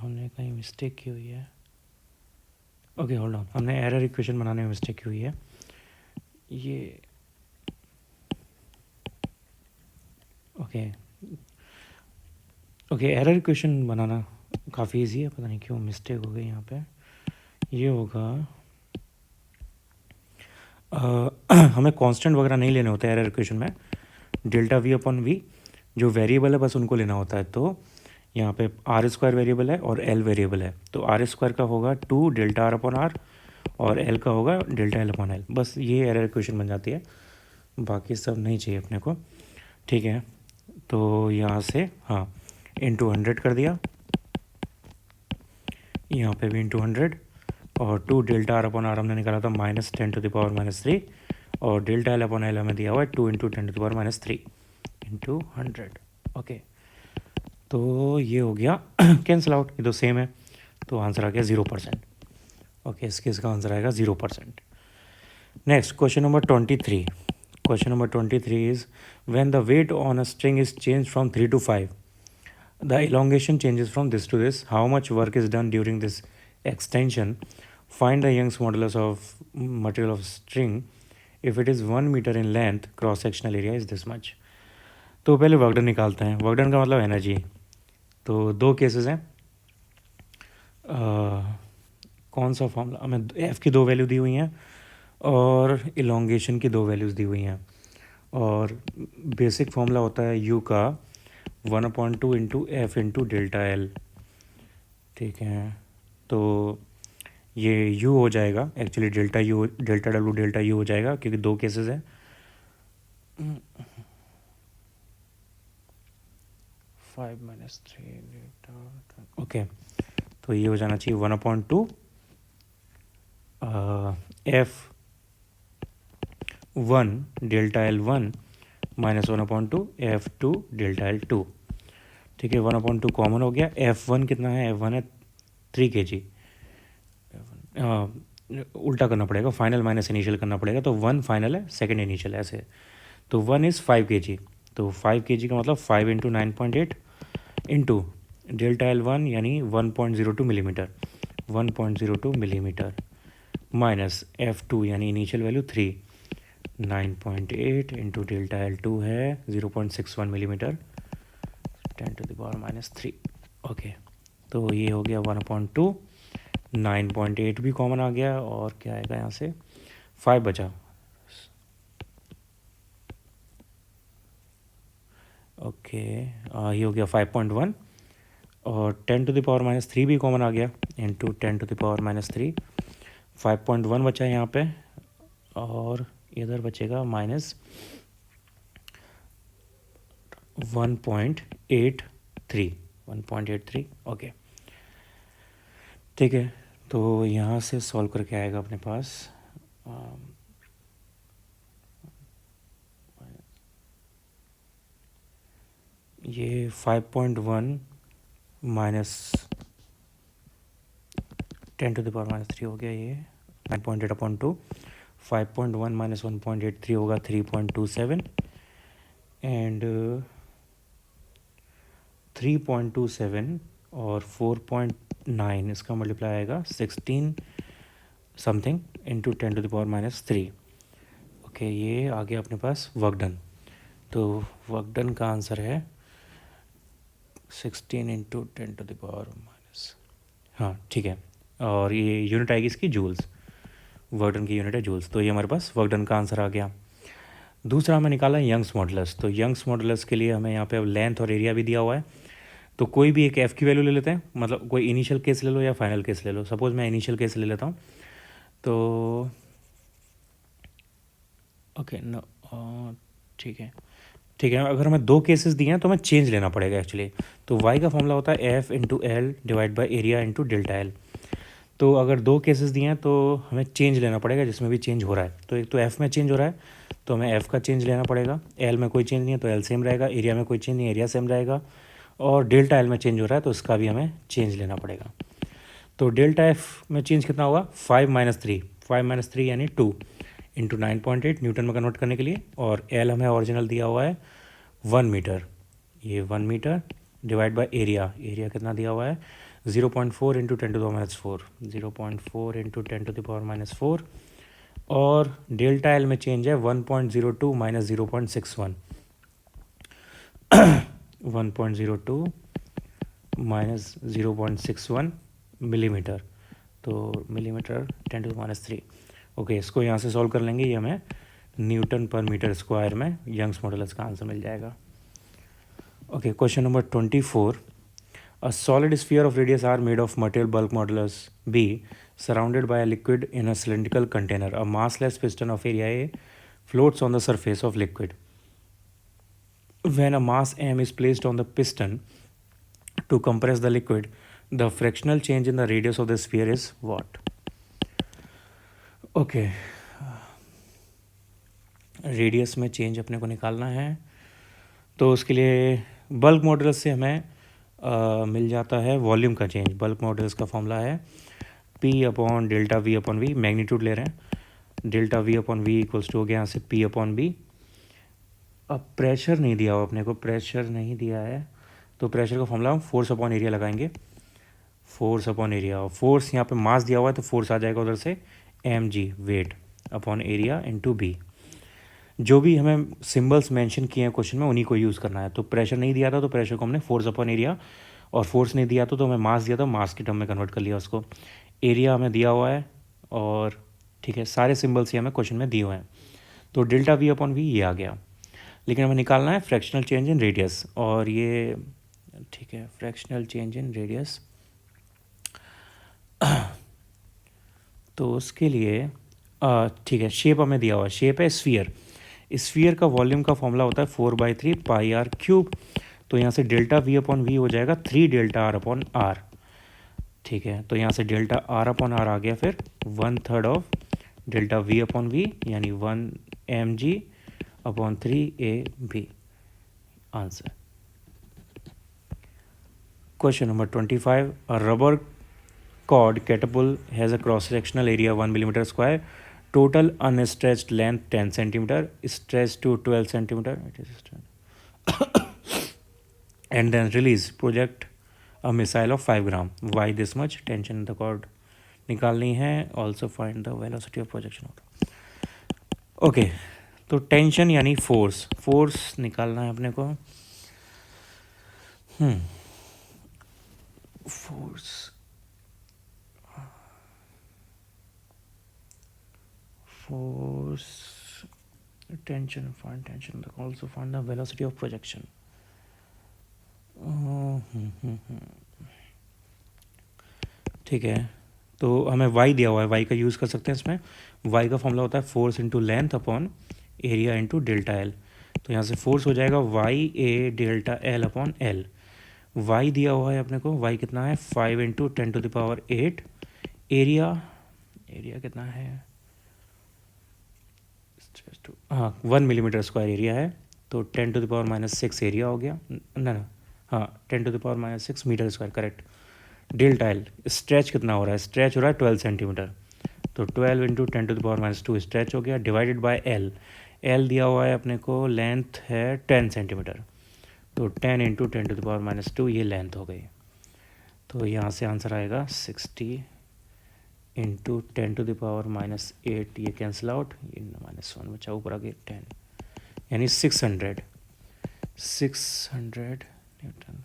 Speaker 1: हमने कहीं मिस्टेक की हुई है। ओके होल्ड ऑन, हमने एरर इक्वेशन बनाने में मिस्टेक की हुई है। ये ओके एरर इक्वेशन बनाना काफ़ी इजी है, पता नहीं क्यों मिस्टेक हो गई यहाँ पे। ये होगा हमें कांस्टेंट वगैरह नहीं लेने होते एरर इक्वेशन में, डेल्टा वी अपॉन वी जो वेरिएबल है बस उनको लेना होता है। तो यहाँ पे आर स्क्वायर वेरिएबल है और एल वेरिएबल है, तो आर स्क्वायर का होगा 2 डेल्टा आर अपॉन आर और एल का होगा डेल्टा एल अपॉन एल, बस ये एरर इक्वेशन बन जाती है, बाकी सब नहीं चाहिए अपने को। ठीक है, तो यहाँ से हाँ इंटू 100 कर दिया, यहाँ पे भी इंटू 100, और 2 डेल्टा आर अपॉन आर हमने निकाला था माइनस 10⁻³ और डेल्टा एल अपॉन एल हमें दिया हुआ है 2 इंटू 10⁻³ इंटू 100। ओके, तो ये हो गया कैंसिल आउट, ये तो सेम है, तो आंसर आ गया 0%। ओके, इसका आंसर आएगा 0%। Next question number 23। Question number 23 is when the weight on a string is change from 3 to 5, the elongation changes from this to this, how much work is done during this extension, find the Young's modulus of material of string, if it is 1 meter in length, cross sectional area is this much। तो पहले वर्क डन निकालते हैं, वर्क डन का मतलब एनर्जी। तो दो केसेस हैं, कौन सा फॉर्मूला, हमें एफ़ की 2 वैल्यू दी हुई हैं और इलोंगेशन की 2 वैल्यूज़ दी हुई हैं, और बेसिक फॉर्मूला होता है यू का 1/2 into F into delta L. ठीक है, तो ये यू हो जाएगा, actually delta U delta W delta U हो जाएगा क्योंकि 2 केसेस हैं। 5 - 3 ओके, तो ये हो जाना चाहिए 1/2 F1 delta L1 minus 1/2 F2 delta L2। ठीक है, 1/2 कॉमन हो गया, F1 कितना है, F1 है 3 kg, उल्टा करना पड़ेगा, फाइनल माइनस इनिशियल करना पड़ेगा, तो 1 फाइनल है, सेकंड इनिशियल है ऐसे, तो 1 इज़ 5 kg, तो 5 kg का मतलब 5 इंटू 9.8 इंटू डेल्टा L1 यानी 1.02 मिलीमीटर, 1.02 मिलीमीटर माइनस F2 यानी initial value 3, 9.8 into delta L2 है 0.61 मिलीमीटर, 10⁻³ ओके, तो ये हो गया 1/2, 9.8 भी कॉमन आ गया, और क्या आएगा यहाँ से 5 बचा। ओके, ये हो गया 5.1, और 10⁻³ भी कॉमन आ गया इंटू 10⁻³ 5.1 बचा है यहाँ पे, और इधर बचेगा -1.83। ओके, ठीक है। तो यहाँ से सॉल्व करके आएगा अपने पास ये 5.1 माइनस 10⁻³ हो गया, ये 9.8/2। 5.1 माइनस 1.83 होगा 3.27, एंड 3.27 और 4.9 इसका मल्टीप्लाई आएगा 16 समथिंग इंटू 10⁻³ ओके, ये आ गया अपने पास वर्क डन। तो वर्क डन का आंसर है 16 इंटू 10⁻⁻, हाँ ठीक है। और ये यूनिट आएगी इसकी जूल्स, वर्क डन की यूनिट है जूल्स। तो ये हमारे पास वर्क डन का आंसर आ गया। दूसरा हमें निकाला है यंग्स मॉडुलस। तो यंग्स मॉडुलस के लिए हमें यहाँ पे लेंथ और एरिया भी दिया हुआ है। तो कोई भी एक एफ़ की वैल्यू ले लेते हैं, मतलब कोई इनिशियल केस ले लो या फाइनल केस ले लो। सपोज मैं इनिशियल केस ले लेता हूँ, तो ओके नो, ठीक है ठीक है। अगर हमें 2 केसेस दिए हैं तो हमें चेंज लेना पड़ेगा एक्चुअली। तो वाई का फॉर्मूला होता है F into L divide by area into delta L. तो अगर 2 केसेस दिए हैं तो हमें चेंज लेना पड़ेगा जिसमें भी चेंज हो रहा है। तो एक तो एफ़ में चेंज हो रहा है तो हमें एफ़ का चेंज लेना पड़ेगा, एल में कोई चेंज नहीं है तो एल सेम रहेगा, एरिया में कोई चेंज नहीं है एरिया सेम रहेगा, और डेल्टा एल में चेंज हो रहा है तो इसका भी हमें चेंज लेना पड़ेगा। तो डेल्टा एफ में चेंज कितना होगा 5 - 3 यानी 2 इंटू 9.8 न्यूटन में कन्वर्ट करने के लिए, और एल हमें ओरिजिनल दिया हुआ है 1 मीटर, ये 1 metre divide by area, area कितना दिया हुआ है 0.4 इंटू 10⁻⁴, 0.4 इंटू 10⁻⁴, और डेल्टा एल में चेंज है 1.02 माइनस 0.61, 1.02 माइनस 0.61 मिलीमीटर, तो मिलीमीटर 10⁻⁻3। ओके, इसको यहाँ से सॉल्व कर लेंगे, ये हमें न्यूटन पर मीटर स्क्वायर में यंग्स मॉडुलस का आंसर मिल जाएगा। Okay, question number 24। A solid sphere of radius r made of material bulk modulus b surrounded by a liquid in a cylindrical container. A massless piston of area A floats on the surface of liquid. When a mass m is placed on the piston to compress the liquid, the fractional change in the radius of the sphere is what? Okay, radius में चेंज अपने को निकालना है। तो उसके लिए बल्क मॉडुलस से हमें मिल जाता है वॉल्यूम का चेंज। बल्क मॉडुलस का फॉर्मूला है P/Δv/V, मैग्नीट्यूड ले रहे हैं, Δv/V इक्वल्स टू हो गया यहाँ से P/B। अब प्रेशर नहीं दिया हुआ अपने को, प्रेशर नहीं दिया है तो प्रेशर का फॉर्मूला हम फोर्स/एरिया लगाएंगे, फोर्स/एरिया। और फोर्स यहाँ पे मास दिया हुआ है तो फोर्स आ जाएगा उधर से mg, weight upon area into B. जो भी हमें सिंबल्स मेंशन किए हैं क्वेश्चन में उन्हीं को यूज़ करना है। तो प्रेशर नहीं दिया था तो प्रेशर को हमने फोर्स/एरिया, और फोर्स नहीं दिया तो हमें मास दिया था, मास की टर्म में कन्वर्ट कर लिया उसको। एरिया हमें दिया हुआ है, और ठीक है सारे सिंबल्स ही हमें क्वेश्चन में दिए हुए हैं। तो Δv/V ये आ गया, लेकिन हमें निकालना है फ्रैक्शनल चेंज इन रेडियस, और ये ठीक है फ्रैक्शनल चेंज इन रेडियस। तो उसके लिए ठीक है, शेप हमें दिया हुआ है, शेप है स्फीयर। स्फीयर का वॉल्यूम का फॉर्मूला होता है 4/3 πr³। तो यहाँ से Δv/V हो जाएगा 3Δr/r। ठीक है, तो यहाँ से Δr/r आ गया, फिर 1/3 ऑफ Δv/V यानी 1 mg/3ab। Answer. Question number 25। A rubber cord catapult has a cross sectional area 1 millimeter square, total unstretched length 10 centimeter, stretched to 12 centimeter, and then release project a missile of 5 gram. Why this much? Tension in the cord निकालनी है, also find the velocity of projection. Okay, तो टेंशन यानी फोर्स, फोर्स निकालना है अपने को। Force, force, tension, find tension, also find the velocity of projection. ठीक है, तो हमें वाई दिया हुआ है, वाई का यूज़ कर सकते हैं इसमें। वाई का फॉर्मूला होता है force into length upon area into delta L. तो यहाँ से फोर्स हो जाएगा Y A delta L upon L. Y दिया हुआ है अपने को, वाई कितना है 5 × 10⁸। एरिया, एरिया कितना है, हाँ 1 mm² एरिया है, तो 10⁻⁻6 एरिया हो गया ना ना, हाँ 10⁻⁻6 मीटर², करेक्ट। डेल्टा एल स्ट्रेच कितना हो रहा है, स्ट्रेच हो रहा है 12 सेंटीमीटर, तो 12 × 10⁻² स्ट्रेच हो गया, डिवाइडेड बाय एल। एल दिया हुआ है अपने को, लेंथ है 10 सेंटीमीटर, तो 10 × 10⁻², ये लेंथ हो गई। तो यहाँ से आंसर आएगा 60 × 10⁻⁻8, ये कैंसिल आउट, ये -1 बचा, ऊपर आगे 10, यानी 600 न्यूटन।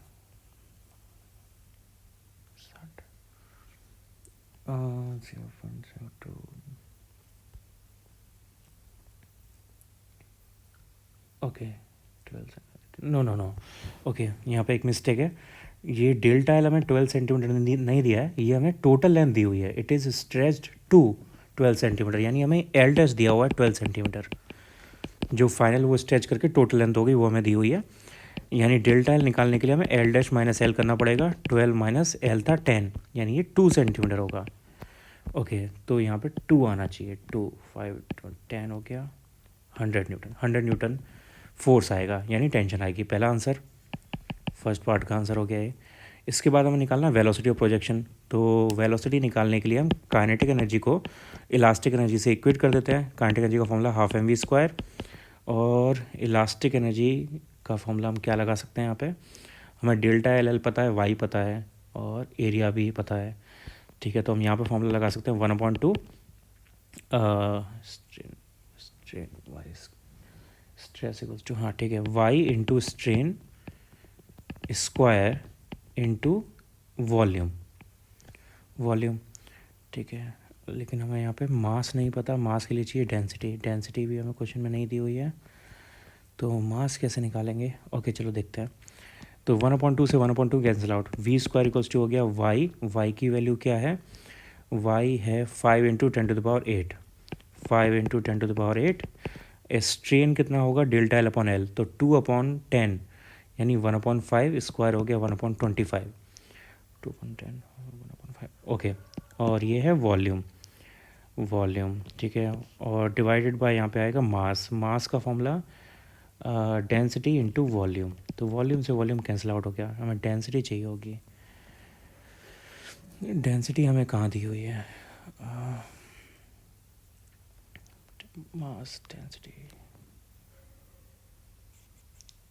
Speaker 1: 0.02। ओके 12, नो, ओके यहाँ पे एक मिस्टेक है, ये डेल्टा एल हमें 12 सेंटीमीटर नहीं दिया है, ये हमें टोटल लेंथ दी हुई है। It is stretched to 12 centimetre, यानी हमें एल डैश दिया हुआ है 12 सेंटीमीटर। जो फाइनल वो स्ट्रेच करके टोटल लेंथ होगी वो हमें दी हुई है, यानी डेल्टा एल निकालने के लिए हमें एल डैश माइनस एल करना पड़ेगा। 12 माइनस एल था 10, यानी ये 2 सेंटीमीटर होगा। ओके तो यहाँ पे 2 आना चाहिए, 2 5 10 हो गया, 100 न्यूटन, 100 न्यूटन फोर्स आएगा, यानी टेंशन आएगी। पहला आंसर, फर्स्ट पार्ट का आंसर हो गया है। इसके बाद हमें निकालना वेलोसिटी ऑफ प्रोजेक्शन। तो वेलोसिटी निकालने के लिए हम काइनेटिक एनर्जी को इलास्टिक एनर्जी से इक्वेट कर देते हैं। काइनेटिक एनर्जी का फॉर्मूला 12mv², और इलास्टिक एनर्जी का फॉर्मूला हम क्या लगा सकते हैं, यहाँ पे हमें डेल्टा एल पता है, वाई पता है, और एरिया भी पता है। ठीक है, तो हम यहाँ पे फॉर्मूला लगा सकते हैं 1/2 strain Y stress equals to, हाँ ठीक है, Y into strain square into volume. ठीक है, लेकिन हमें यहाँ पे मास नहीं पता, मास के लिए चाहिए डेंसिटी। डेंसिटी भी हमें क्वेश्चन में नहीं दी हुई है, तो मास कैसे निकालेंगे। ओके चलो देखते हैं। तो 1/2 से 1/2 cancel out, v² equals to हो गया वाई की वैल्यू क्या है, वाई है 5 × 10⁸, 5 × 10⁸। स्ट्रेन कितना होगा, डेल्टा एल अपॉन एल, तो 2/10, यानी 1/5 स्क्वायर हो गया 1/25, 2/10 1/5। ओके, और ये है वॉल्यूम ठीक है, और डिवाइडेड बाय यहाँ पे आएगा मास का फॉर्मूला डेंसिटी इंटू वॉल्यूम। तो वॉल्यूम से वॉल्यूम कैंसिल आउट हो गया, हमें डेंसिटी चाहिए होगी। डेंसिटी हमें कहाँ दी हुई है, मास डेंसिटी,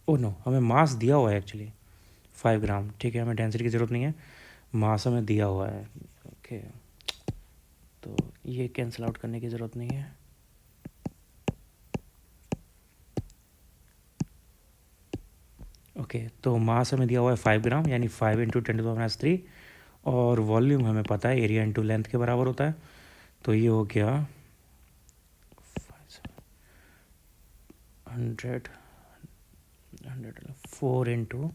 Speaker 1: ओ नो, हमें मास दिया हुआ है एक्चुअली 5 ग्राम। ठीक है, हमें डेंसिटी की ज़रूरत नहीं है, मास हमें दिया हुआ है। ओके तो ये कैंसिल आउट करने की ज़रूरत नहीं है। ओके तो मास हमें दिया हुआ है 5 ग्राम, यानी 5 × 10⁻3, और वॉल्यूम हमें पता है एरिया इंटू लेंथ के बराबर होता है, तो ये हो गया 100 4 ×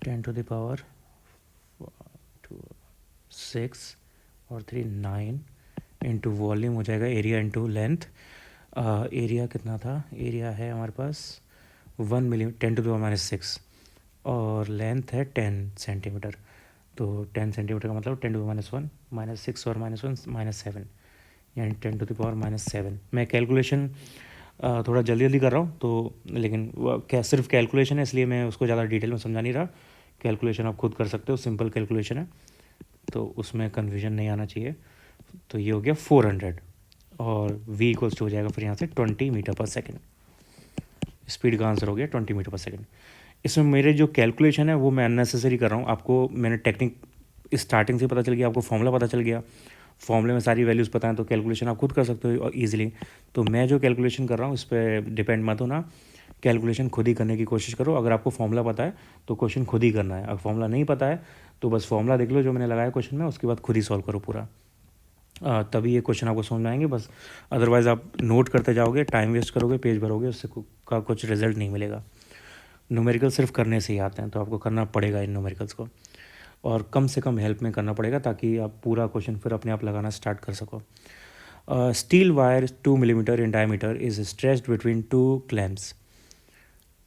Speaker 1: 10⁻6 और 3 9 इंटू वॉल्यूम हो जाएगा एरिया इंटू लेंथ। एरिया कितना था, एरिया है हमारे पास 10⁻6 और लेंथ है 10 सेंटीमीटर, तो 10 सेंटीमीटर का मतलब 10⁻1 -6 और -1 -7, यानी 10⁻7। मैं कैलकुलेशन थोड़ा जल्दी कर रहा हूँ, तो लेकिन क्या सिर्फ कैलकुलेशन है, इसलिए मैं उसको ज़्यादा डिटेल में समझा नहीं रहा। कैलकुलेशन आप खुद कर सकते हो, सिंपल कैलकुलेशन है, तो उसमें कन्फ्यूजन नहीं आना चाहिए। तो ये हो गया 400, और v इक्वल्स टू हो जाएगा फिर यहाँ से 20 मीटर/सेकेंड। स्पीड का आंसर हो गया 20 मीटर/सेकेंड। इसमें मेरे जो कैलकुलेशन है वो मैं अननेसेसरी कर रहा हूँ। आपको मैंने टेक्निक स्टार्टिंग से पता चल गया, आपको फॉर्मूला पता चल गया, फॉर्मूले में सारी वैल्यूज़ पता हैं, तो कैलकुलेशन आप खुद कर सकते हो ईजिली। तो मैं जो कैलकुलेशन कर रहा हूँ इस पर डिपेंड मत होना, कैलकुलेशन खुद ही करने की कोशिश करो। अगर आपको फॉर्मूला पता है तो क्वेश्चन खुद ही करना है, अगर फॉर्मूला नहीं पता है तो बस फॉर्मूला देख लो जो मैंने लगाया क्वेश्चन में, उसके बाद खुद ही सॉल्व करो पूरा, तभी ये क्वेश्चन आपको समझ में आएंगे। बस अदरवाइज़ आप नोट करते जाओगे, टाइम वेस्ट करोगे, पेज भरोगे, उससे का कुछ रिजल्ट नहीं मिलेगा। न्यूमेरिकल सिर्फ करने से ही आते हैं, तो आपको करना पड़ेगा इन न्यूमेरिकल्स को। और कम से कम हेल्प में करना पड़ेगा ताकि आप पूरा क्वेश्चन फिर अपने आप लगाना स्टार्ट कर सको. Steel wire 2 millimeter in diameter is stretched between two clamps.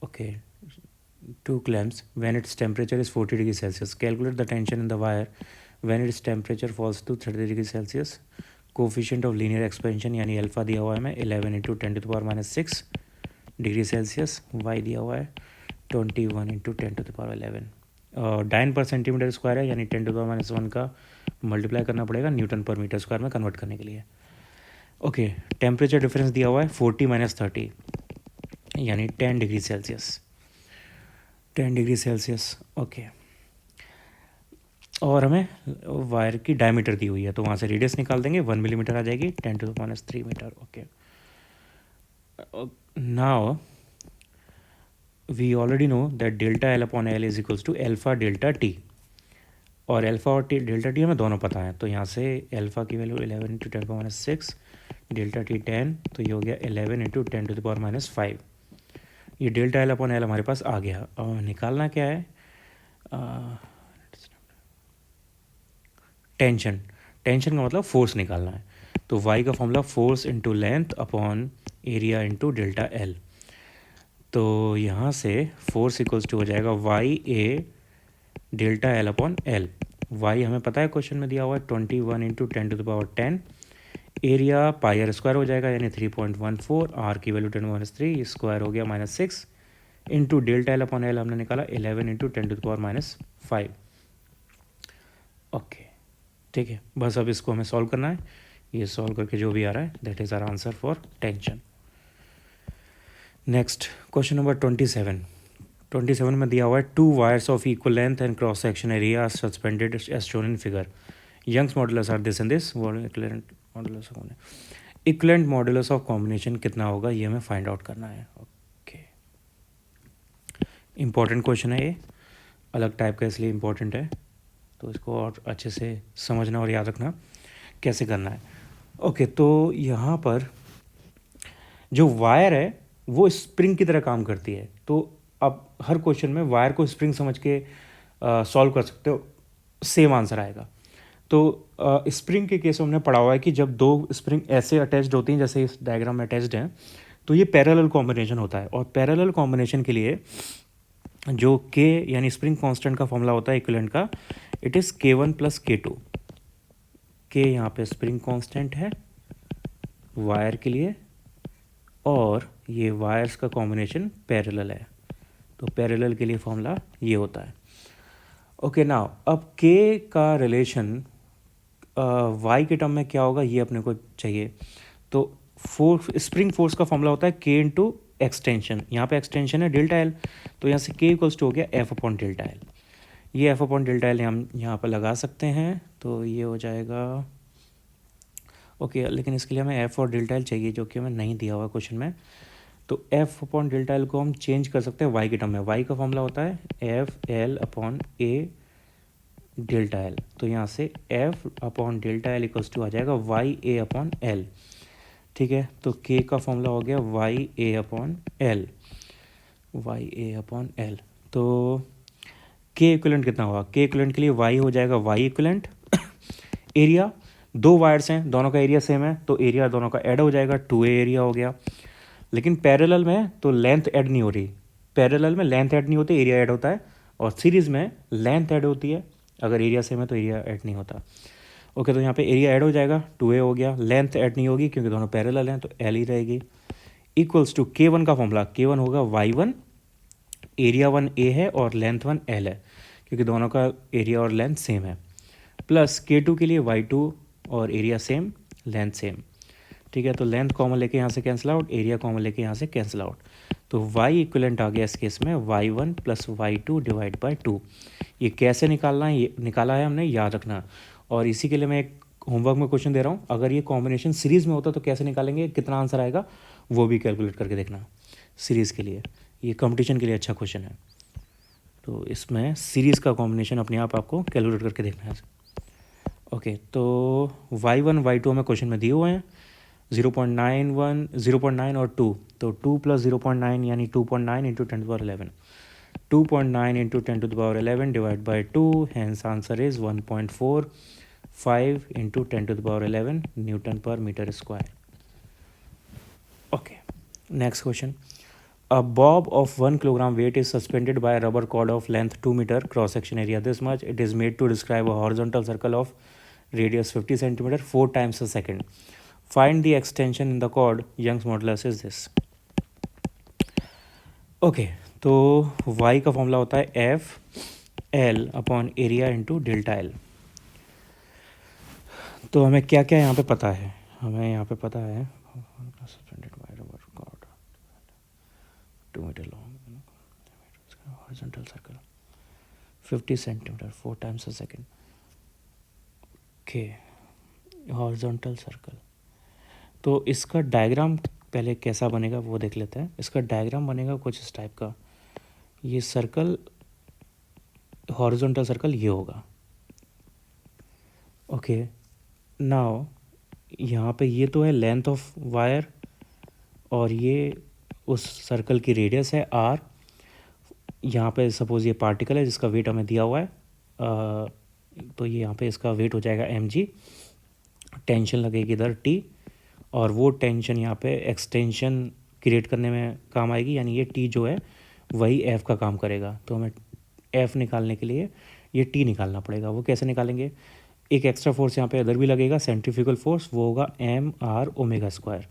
Speaker 1: Okay, two clamps when its temperature is 40 degrees Celsius. Calculate the tension in the wire when its temperature falls to 30 degrees Celsius. Coefficient of linear expansion यानी अल्फा दिया हुआ है हमें 11 इंटू 10⁻⁻6 डिग्री सेल्सियस. वाई दिया हुआ है 21 इंटू 10⁻11. डाइन पर सेंटीमीटर स्क्वायर है यानी 10⁻1 का मल्टीप्लाई करना पड़ेगा न्यूटन पर मीटर स्क्वायर में कन्वर्ट करने के लिए. ओके, टेम्परेचर डिफरेंस दिया हुआ है 40 - 30 यानी 10 degree Celsius. 10 degree Celsius. Okay, और हमें वायर की डायमीटर दी हुई है तो वहाँ से रेडियस निकाल देंगे. 1 मिलीमीटर आ जाएगी. 10⁻³ metre. Okay, now we already know that delta L upon L is equals to alpha delta T. और अल्फा और डेल्टा टी हमें दोनों पता है तो यहाँ से अल्फा की वैल्यू 11 इंटू 10⁻6, डेल्टा टी 10, तो ये हो गया 11 इंटू 10⁻5. ये डेल्टा एल अपॉन एल हमारे पास आ गया. और निकालना क्या है? टेंशन. टेंशन का मतलब फोर्स निकालना है. तो वाई का formula force into length upon area into delta L. तो यहाँ से फोर्स इक्वल्स टू हो जाएगा Y A delta L upon L. Y हमें पता है क्वेश्चन में दिया हुआ है 21 into 10⁻10. Area pi R square हो जाएगा यानी 3.14. आर की वैल्यू 10⁻3 स्क्वायर हो गया -6 into delta L upon L हमने निकाला 11 इंटू 10⁻5. ओके, ठीक है. बस अब इसको हमें सॉल्व करना है. ये सॉल्व करके जो भी आ रहा है that is our answer for tension. Next question number 27. 27 में दिया हुआ है 2 wires of equal length and cross section area suspended as shown in figure. Young's modulus are this and this. Equivalent modulus of combination कितना होगा ये हमें फाइंड आउट करना है. ओके, इम्पॉर्टेंट क्वेश्चन है ये. अलग टाइप का इसलिए इम्पॉर्टेंट है तो इसको और अच्छे से समझना और याद रखना कैसे करना है. ओके, तो यहाँ पर जो वायर है वो स्प्रिंग की तरह काम करती है. तो अब हर क्वेश्चन में वायर को स्प्रिंग समझ के सॉल्व कर सकते हो, सेम आंसर आएगा. तो स्प्रिंग के केस में हमने पढ़ा हुआ है कि जब दो स्प्रिंग ऐसे अटैच्ड होती हैं जैसे इस डायग्राम में अटैच्ड हैं तो ये पैरेलल कॉम्बिनेशन होता है. और पैरेलल कॉम्बिनेशन के लिए जो के यानी स्प्रिंग कांस्टेंट का फॉर्मूला होता है इक्विवेलेंट का, इट इज़ K1 + K2. के यहाँ पे स्प्रिंग कांस्टेंट है वायर के लिए और ये वायर्स का कॉम्बिनेशन पैरेलल है तो पैरेलल के लिए फॉर्मूला ये होता है. ओके, नाउ अब के का रिलेशन वाई के टर्म में क्या होगा ये अपने को चाहिए. तो फोर्स स्प्रिंग फोर्स का फॉर्मूला होता है के इंटू एक्सटेंशन. यहाँ पे एक्सटेंशन है डेल्टा एल तो यहाँ से के इक्वल्स टू हो गया एफ अपॉन डेल्टा एल. ये एफ अपॉन डेल्टा एल हम यहाँ पर लगा सकते हैं तो ये हो जाएगा. ओके, लेकिन इसके लिए हमें एफ और डेल्टा एल चाहिए जो कि हमें नहीं दिया हुआ क्वेश्चन में. तो एफ अपॉन डेल्टा एल को हम चेंज कर सकते हैं वाई के टर्म में. वाई का फॉर्मूला होता है F L upon A delta L. तो यहाँ से F upon delta L equals to आ जाएगा वाई ए अपॉन एल. ठीक है, तो के का फॉर्मूला हो गया वाई ए अपॉन एल. वाई ए अपॉन एल. तो के इक्विवेलेंट कितना होगा? के इक्विवेलेंट के लिए वाई हो जाएगा वाई इक्विवेलेंट. एरिया, दो वायर्स हैं दोनों का एरिया सेम है तो एरिया दोनों का ऐड हो जाएगा 2a एरिया हो गया. लेकिन पैरेलल में तो लेंथ ऐड नहीं हो रही. पैरेलल में लेंथ ऐड नहीं होती, एरिया ऐड होता है. और सीरीज़ में लेंथ ऐड होती है, अगर एरिया सेम है तो एरिया ऐड नहीं होता. ओके, तो यहाँ पे एरिया ऐड हो जाएगा 2a हो गया. लेंथ ऐड नहीं होगी क्योंकि दोनों पैरेलल हैं तो l ही रहेगी. इक्वल्स टू K1 का फॉर्मूला, K1 होगा y1, एरिया 1 a है और लेंथ 1 l है क्योंकि दोनों का एरिया और लेंथ सेम है. प्लस K2 के लिए y2 और एरिया सेम, लेंथ सेम. ठीक है, तो लेंथ कॉमन लेके यहाँ से कैंसिल आउट, एरिया कॉमन लेके यहाँ से कैंसिल आउट. तो y इक्विवेलेंट आ गया इस केस में y1 + y2 डिवाइड बाय 2. ये कैसे निकालना है, ये निकाला है हमने, याद रखना. और इसी के लिए मैं एक होमवर्क में क्वेश्चन दे रहा हूँ. अगर ये कॉम्बिनेशन सीरीज़ में होता तो कैसे निकालेंगे, कितना आंसर आएगा वो भी कैलकुलेट करके देखना. सीरीज़ के लिए ये कंपटीशन के लिए अच्छा क्वेश्चन है. तो इसमें सीरीज़ का कॉम्बिनेशन अपने आप आपको कैलकुलेट करके देखना है. ओके, तो y1 y2 हमें क्वेश्चन में दिए हुए हैं. 0.9 और 2, तो 2 + 0.9 यानी 2.9 into 10⁻11. 2.9 into 10 to the power 11 divided by 2, hence answer is 1.45 into 10 to the power 11 Newton per meter square. Okay, next question. A bob of 1 kilogram weight is suspended by a rubber cord of length 2 meter, cross section area this much. It is made to describe a horizontal circle of radius 50 centimeter 4 times a second. Find the extension in the cord. Young's modulus is this. Okay, तो y का फॉर्मूला होता है F L upon area into delta L. तो हमें क्या क्या यहाँ पे पता है? हमें यहाँ पे पता है suspended by rubber cord 2 metre long horizontal circle 50 centimetre 4 times a second. Okay, horizontal circle. तो इसका डायग्राम पहले कैसा बनेगा वो देख लेते हैं. इसका डायग्राम बनेगा कुछ इस टाइप का. ये सर्कल हॉरिजॉन्टल सर्कल ये होगा. ओके, नाउ यहाँ पे ये तो है लेंथ ऑफ वायर और ये उस सर्कल की रेडियस है आर. यहाँ पे सपोज ये पार्टिकल है जिसका वेट हमें दिया हुआ है, तो ये यहाँ पे इसका वेट हो जाएगा mg. टेंशन लगेगी इधर t और वो टेंशन यहाँ पे एक्सटेंशन क्रिएट करने में काम आएगी, यानी ये t जो है वही f का काम करेगा. तो हमें f निकालने के लिए ये t निकालना पड़ेगा. वो कैसे निकालेंगे? एक एक्स्ट्रा फोर्स यहाँ पे इधर भी लगेगा, सेंट्रीफ्यूगल फोर्स, वो होगा एम आर ओमेगा स्क्वायर.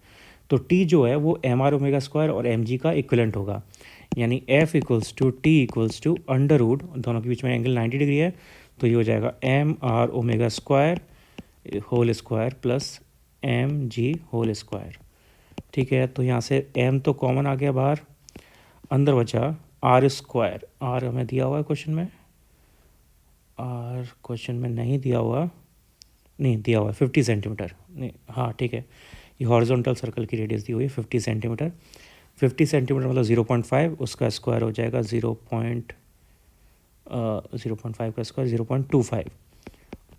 Speaker 1: तो t जो है वो एम आर ओमेगा स्क्वायर और mg का इक्विवेलेंट होगा, यानी f equals to T equals to under root, दोनों के बीच में एंगल 90 डिग्री है, तो ये हो जाएगा M R omega square whole square plus M G whole square. ठीक है, तो यहाँ से m तो कॉमन आ गया बाहर, अंदर बचा आर स्क्वायर. आर हमें दिया हुआ है क्वेश्चन में, आर क्वेश्चन में नहीं दिया हुआ, नहीं दिया हुआ है 50 सेंटीमीटर. नहीं, हाँ ठीक है, ये हॉरिजॉन्टल सर्कल की रेडियस दी हुई है 50 सेंटीमीटर. 50 सेंटीमीटर मतलब 0.5, उसका स्क्वायर हो जाएगा 0.5 का स्क्वायर 0.25.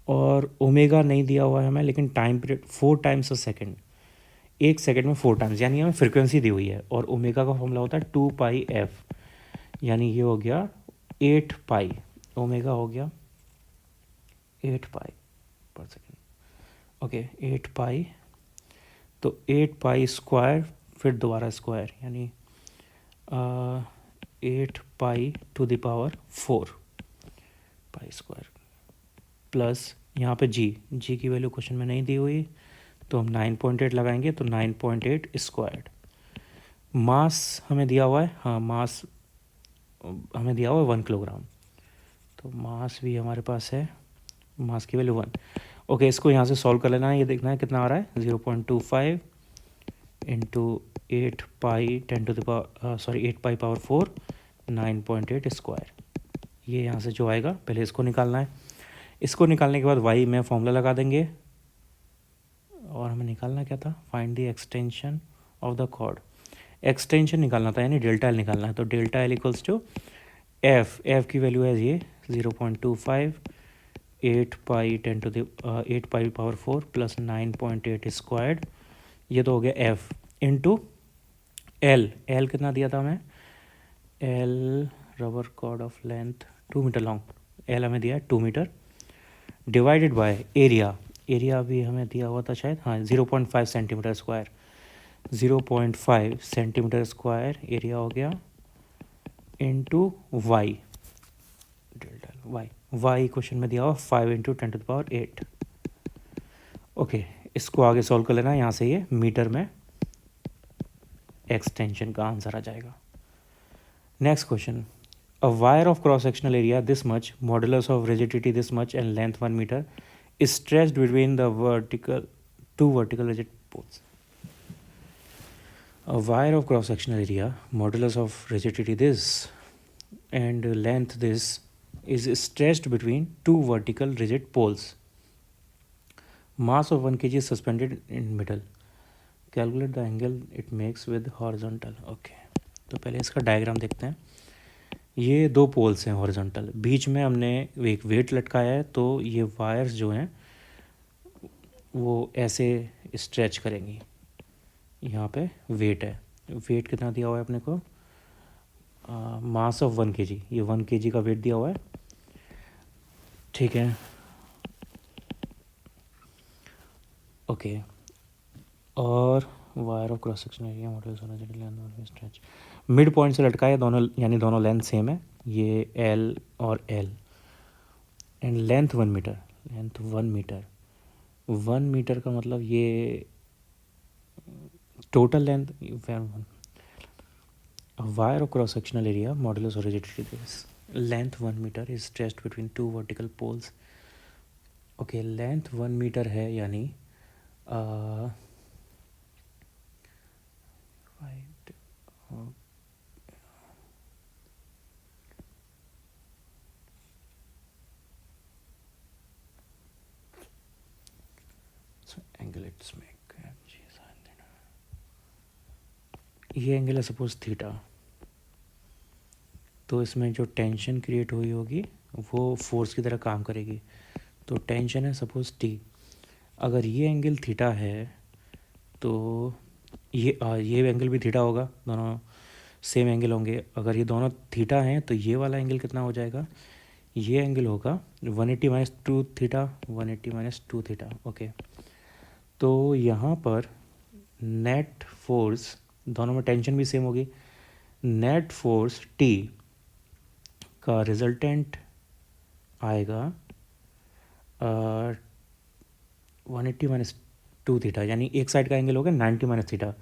Speaker 1: और ओमेगा नहीं दिया हुआ है हमें, लेकिन time period 4 times a second, एक सेकेंड में 4 टाइम्स, यानी हमें फ्रिक्वेंसी दी हुई है. और ओमेगा का फॉर्मूला होता है 2 पाई एफ, यानी ये हो गया 8 पाई. ओमेगा हो गया 8 पाई पर सेकेंड. ओके, 8 पाई, तो 8 पाई स्क्वायर फिर दोबारा स्क्वायर, यानी 8 pi to the power 4 pi square plus यहाँ पे जी की वैल्यू क्वेश्चन में नहीं दी हुई, तो हम 9.8 लगाएंगे, तो 9.8 स्क्वायर्ड. मास हमें दिया हुआ है, हाँ मास हमें दिया हुआ है 1 किलोग्राम, तो मास भी हमारे पास है, मास की वैल्यू 1. ओके, इसको यहाँ से सॉल्व कर लेना है, ये देखना है कितना आ रहा है. 0.25 into 8 pi 10 to the power 8 pi power 4 9.8 square. ये यहाँ से जो आएगा, पहले इसको निकालना है. इसको निकालने के बाद y में फॉर्मूला लगा देंगे, और हमें निकालना क्या था? Find the extension of the cord. Extension निकालना था, यानी डेल्टा एल निकालना है. तो delta L equals to F की वैल्यू है ये 0.25 8 pi 10 to the 8 pi power 4 plus 9.8 squared. ये तो हो गया एफ इंटू एल. एल कितना दिया था हमें? L rubber cord of length 2 metre long, L हमें दिया है 2 metre, divided by area. Area भी हमें दिया हुआ था शायद, हाँ 0.5 centimetre square. 0.5 centimetre square area हो गया into Y, delta Y. Y question में दिया हुआ 5 into 10 to the power 8. Okay, इसको आगे सॉल्व कर लेना, यहाँ से ये मीटर में एक्सटेंशन का आंसर आ जाएगा. Next question. A wire of cross-sectional area this much, modulus of rigidity this much, and length 1 meter is stretched between the two vertical rigid poles. A wire of cross-sectional area, modulus of rigidity this and length this, is stretched between two vertical rigid poles. Mass of 1 kg is suspended in middle. Calculate the angle it makes with horizontal. Okay, तो पहले इसका डायग्राम देखते हैं. ये 2 पोल्स हैं हॉरिजॉन्टल, बीच में हमने एक वेट लटकाया है, तो ये वायर्स जो हैं वो ऐसे स्ट्रेच करेंगी. यहाँ पे वेट है, वेट कितना दिया हुआ है अपने को? मास ऑफ 1 kg, ये 1 kg का वेट दिया हुआ है, ठीक है। ओके, और wire of cross section area model stretch mid point से लटका है दोनों, यानी दोनों लेंथ सेम है, ये एल और L, and length 1 metre, length 1 metre, 1 metre का मतलब ये total length, wire of cross sectional area modulus of rigidity is length 1 meter is stretched between two vertical poles. Okay, length 1 metre है, यानी राइट, एंगल इट्स मेक, ये एंगल है सपोज थीटा, तो इसमें जो टेंशन क्रिएट हुई होगी वो फोर्स की तरह काम करेगी, तो टेंशन है सपोज टी। अगर ये एंगल थीटा है तो ये एंगल भी थीटा होगा, दोनों सेम एंगल होंगे। अगर ये दोनों थीटा हैं तो ये वाला एंगल कितना हो जाएगा, ये एंगल होगा 180 minus 2 theta, 180 minus 2 theta. Okay, तो यहाँ पर नेट फोर्स, दोनों में टेंशन भी सेम होगी, नेट फोर्स टी का रिजल्टेंट आएगा 180 माइनस 2 थीटा, यानी एक साइड का एंगल होगा 90 माइनस थीटा,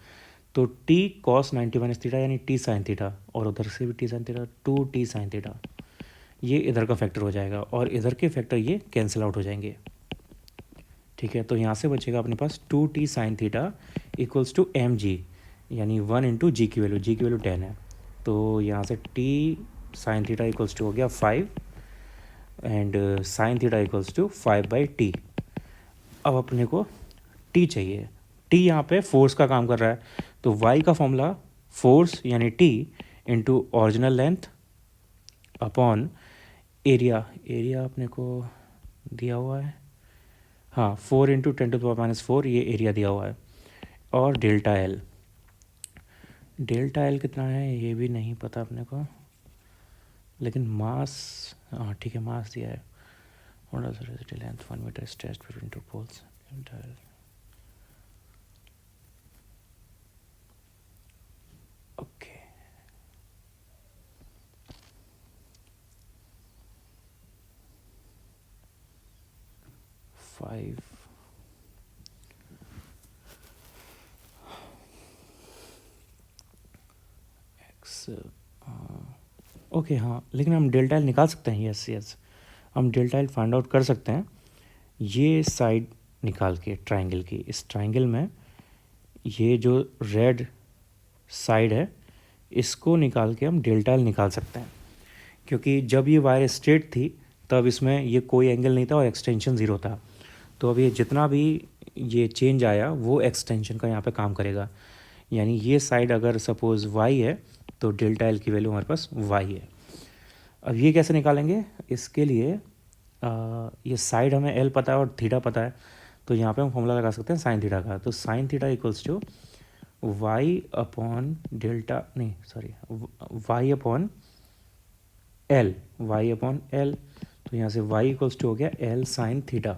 Speaker 1: तो टी कॉस 90 माइनस थीटा यानी टी साइन थीटा, और उधर से भी T sine theta, 2t sine theta, ये इधर का फैक्टर हो जाएगा, और इधर के फैक्टर ये कैंसिल आउट हो जाएंगे, ठीक है। तो यहाँ से बचेगा अपने पास 2t sine theta equals to M G, यानी 1 इंटू जी की वैल्यू, जी की वैल्यू 10 है, तो यहाँ से t sine theta equals to हो गया 5 and sine theta equals to 5/t। अब अपने को t चाहिए, t यहाँ पे फोर्स का काम कर रहा है, तो y का फॉर्मूला फोर्स यानी t into original length upon area, area अपने को दिया हुआ है, हाँ 4 इंटू 10⁻⁻⁴, ये एरिया दिया हुआ है, और डेल्टा एल, डेल्टा एल कितना है ये भी नहीं पता अपने को, लेकिन मास, हाँ ठीक है, मास दिया है, length 1 metre stretched between two poles, delta L. Okay, five X, okay हाँ, लेकिन हम डेल्टा एल निकाल सकते हैं, यस यस, हम डेल्टा एल फाइंड आउट कर सकते हैं, ये साइड निकाल के ट्राइंगल की, इस ट्राइंगल में ये जो रेड साइड है इसको निकाल के हम डेल्टा एल निकाल सकते हैं, क्योंकि जब ये वायर स्ट्रेट थी तब इसमें ये कोई एंगल नहीं था और एक्सटेंशन 0 था, तो अब ये जितना भी ये चेंज आया वो एक्सटेंशन का यहाँ पे काम करेगा, यानी ये साइड अगर सपोज़ y है तो डेल्टा एल की वैल्यू हमारे पास y है। अब ये कैसे निकालेंगे, इसके लिए ये साइड हमें l पता है और थीटा पता है, तो यहाँ पे हम फॉर्मूला लगा सकते हैं साइन थीटा का, तो sine theta equals to y upon delta, नहीं sorry, y upon l, y upon l, तो यहाँ से y इक्वल्स टू हो गया l sine theta,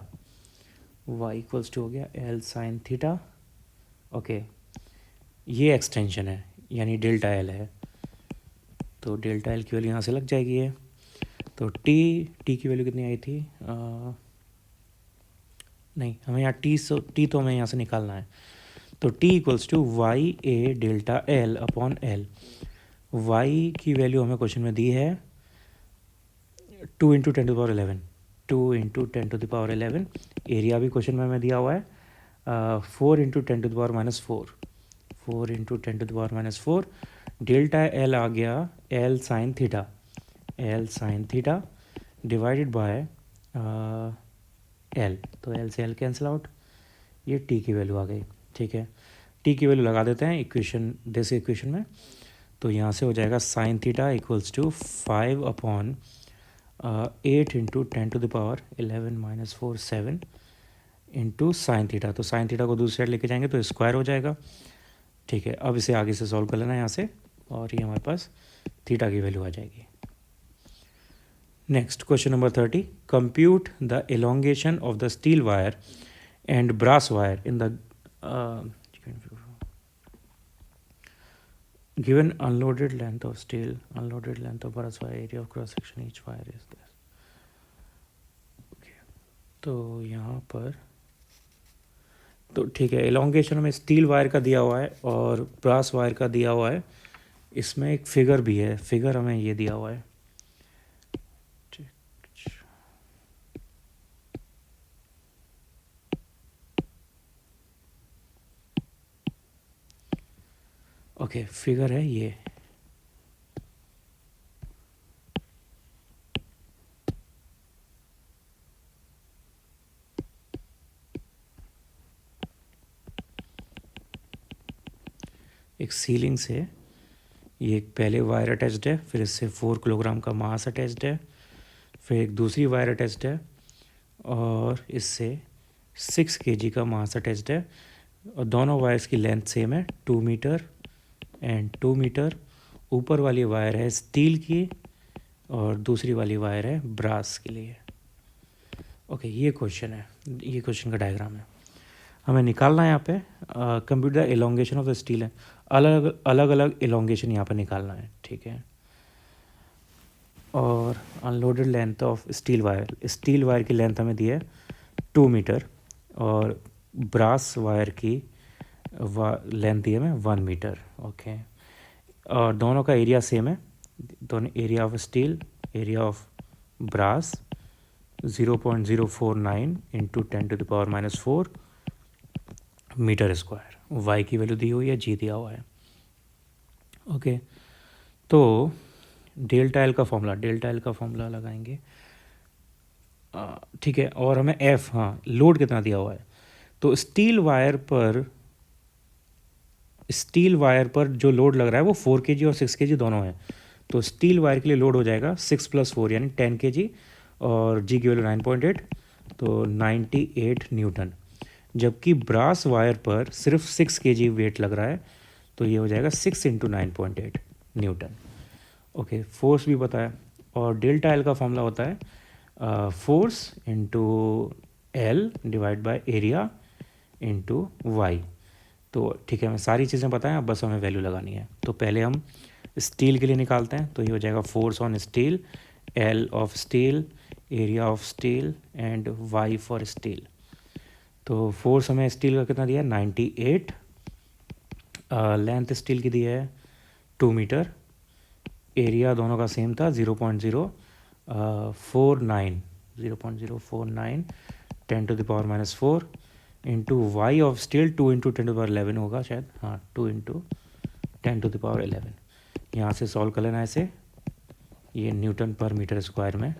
Speaker 1: y equals to हो गया l साइन थीटा। ओके, ये एक्सटेंशन है यानी डेल्टा एल है, तो डेल्टा एल की वैल्यू यहाँ से लग जाएगी है, तो टी की वैल्यू कितनी आई थी, नहीं हमें यहाँ टी तो हमें यहाँ से निकालना है, तो T equals to Y A delta L upon L, Y की वैल्यू हमें क्वेश्चन में दी है 2 इंटू 10⁻11, 2 इंटू 10⁻11, एरिया भी क्वेश्चन में हमें दिया हुआ है 4 इंटू 10⁻⁴, 4 इंटू 10⁻⁴, डेल्टा एल आ गया L sine theta, L sine theta divided by L, तो एल से एल कैंसिल आउट, ये टी की वैल्यू आ गई, ठीक है। टी की वैल्यू लगा देते हैं इक्वेशन, दिस इक्वेशन में, तो यहाँ से हो जाएगा sine theta equals to 5 upon 8 into 10⁻11⁻⁴ 7 into sine theta, तो साइन थीटा को दूसरी साइड लेके जाएंगे तो स्क्वायर हो जाएगा, ठीक है। अब इसे आगे से सॉल्व कर लेना है यहाँ से, और ये हमारे पास थीटा की वैल्यू आ जाएगी। Next question number 30, compute the elongation of the steel wire and brass wire in the given unloaded length of steel, unloaded length of brass wire, area of cross section each wire is this. Okay. तो यहाँ पर तो ठीक है, एलोंगेशन में स्टील वायर का दिया हुआ है और ब्रास वायर का दिया हुआ है। इसमें एक फिगर भी है, फिगर हमें ये दिया हुआ है। ओके, फिगर है ये। एक सीलिंग से ये एक पहले वायर अटैच्ड है, फिर इससे 4 किलोग्राम का मास अटैच्ड है, फिर एक दूसरी वायर अटैच्ड है और इससे 6 kg का मास अटैच्ड है और दोनों वायर्स की लेंथ सेम है, 2 मीटर एंड 2 मीटर। ऊपर वाली वायर है स्टील की और दूसरी वाली वायर है ब्रास के लिए। ओके, ये क्वेश्चन है, ये क्वेश्चन का डायग्राम है। हमें निकालना है यहाँ पे compute the elongation of the steel है, अलग अलग एलोंगेशन यहाँ पे निकालना है, ठीक है। और unloaded length of steel wire की लेंथ हमें दी है 2 मीटर और ब्रास वायर की लेंथ दी है हमें 1 मीटर। ओके, और दोनों का एरिया सेम है, दोनों area of steel, area of brass 0.049 into 10⁻⁻⁴ metre square. Y की वैल्यू दी हुई है, जी दिया हुआ है। ओके, तो डेल्टा एल का फॉर्मूला लगाएंगे, ठीक है। और हमें एफ, हाँ, लोड कितना दिया हुआ है, तो स्टील वायर पर जो लोड लग रहा है वो 4 kg और 6 kg दोनों है। तो स्टील वायर के लिए लोड हो जाएगा 6 + 4 यानी 10 kg और जी की वैल्यू 9.8, तो 98 न्यूटन। जबकि ब्रास वायर पर सिर्फ 6 kg वेट लग रहा है, तो ये हो जाएगा 6 × 9.8 न्यूटन। ओके, फोर्स भी बताया और डेल्टा एल का फॉर्मूला होता है force into L divide by area into Y. तो ठीक है, हमें सारी चीज़ें बताएं, अब बस हमें वैल्यू लगानी है। तो पहले हम स्टील के लिए निकालते हैं, तो ये हो जाएगा force on steel, L of steel, area of steel and Y for steel. तो फोर्स हमें स्टील का कितना दिया है 98, लेंथ स्टील की दी है 2 मीटर, एरिया दोनों का सेम था 0.049 10⁻⁻⁴ इंटू वाई ऑफ स्टील 2 × 10⁻11 होगा शायद, हाँ 2 × 10⁻11। यहाँ से सॉल्व कर लेना ऐसे, ये न्यूटन पर मीटर स्क्वायर में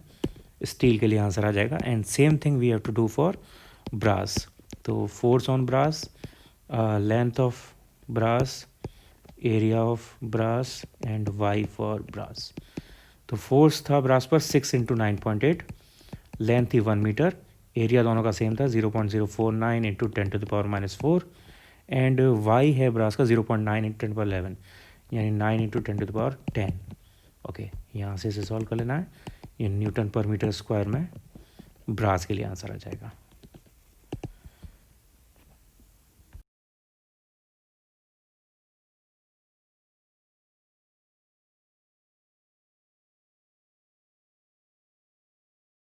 Speaker 1: स्टील के लिए आंसर आ जाएगा। And same thing we have to do for brass. तो force on brass, length of brass, area of brass and Y for brass. तो फोर्स था ब्रास पर 6 × 9.8, लेंथ थी 1 मीटर, एरिया दोनों का सेम था 0.049 इंटू 10⁻⁻⁴ एंड वाई है ब्रास का 0.9 × 10⁻11 यानी 9 × 10⁻10। ओके, यहाँ से इसे सॉल्व कर लेना है, ये न्यूटन पर मीटर स्क्वायर में ब्रास के लिए आंसर आ जाएगा।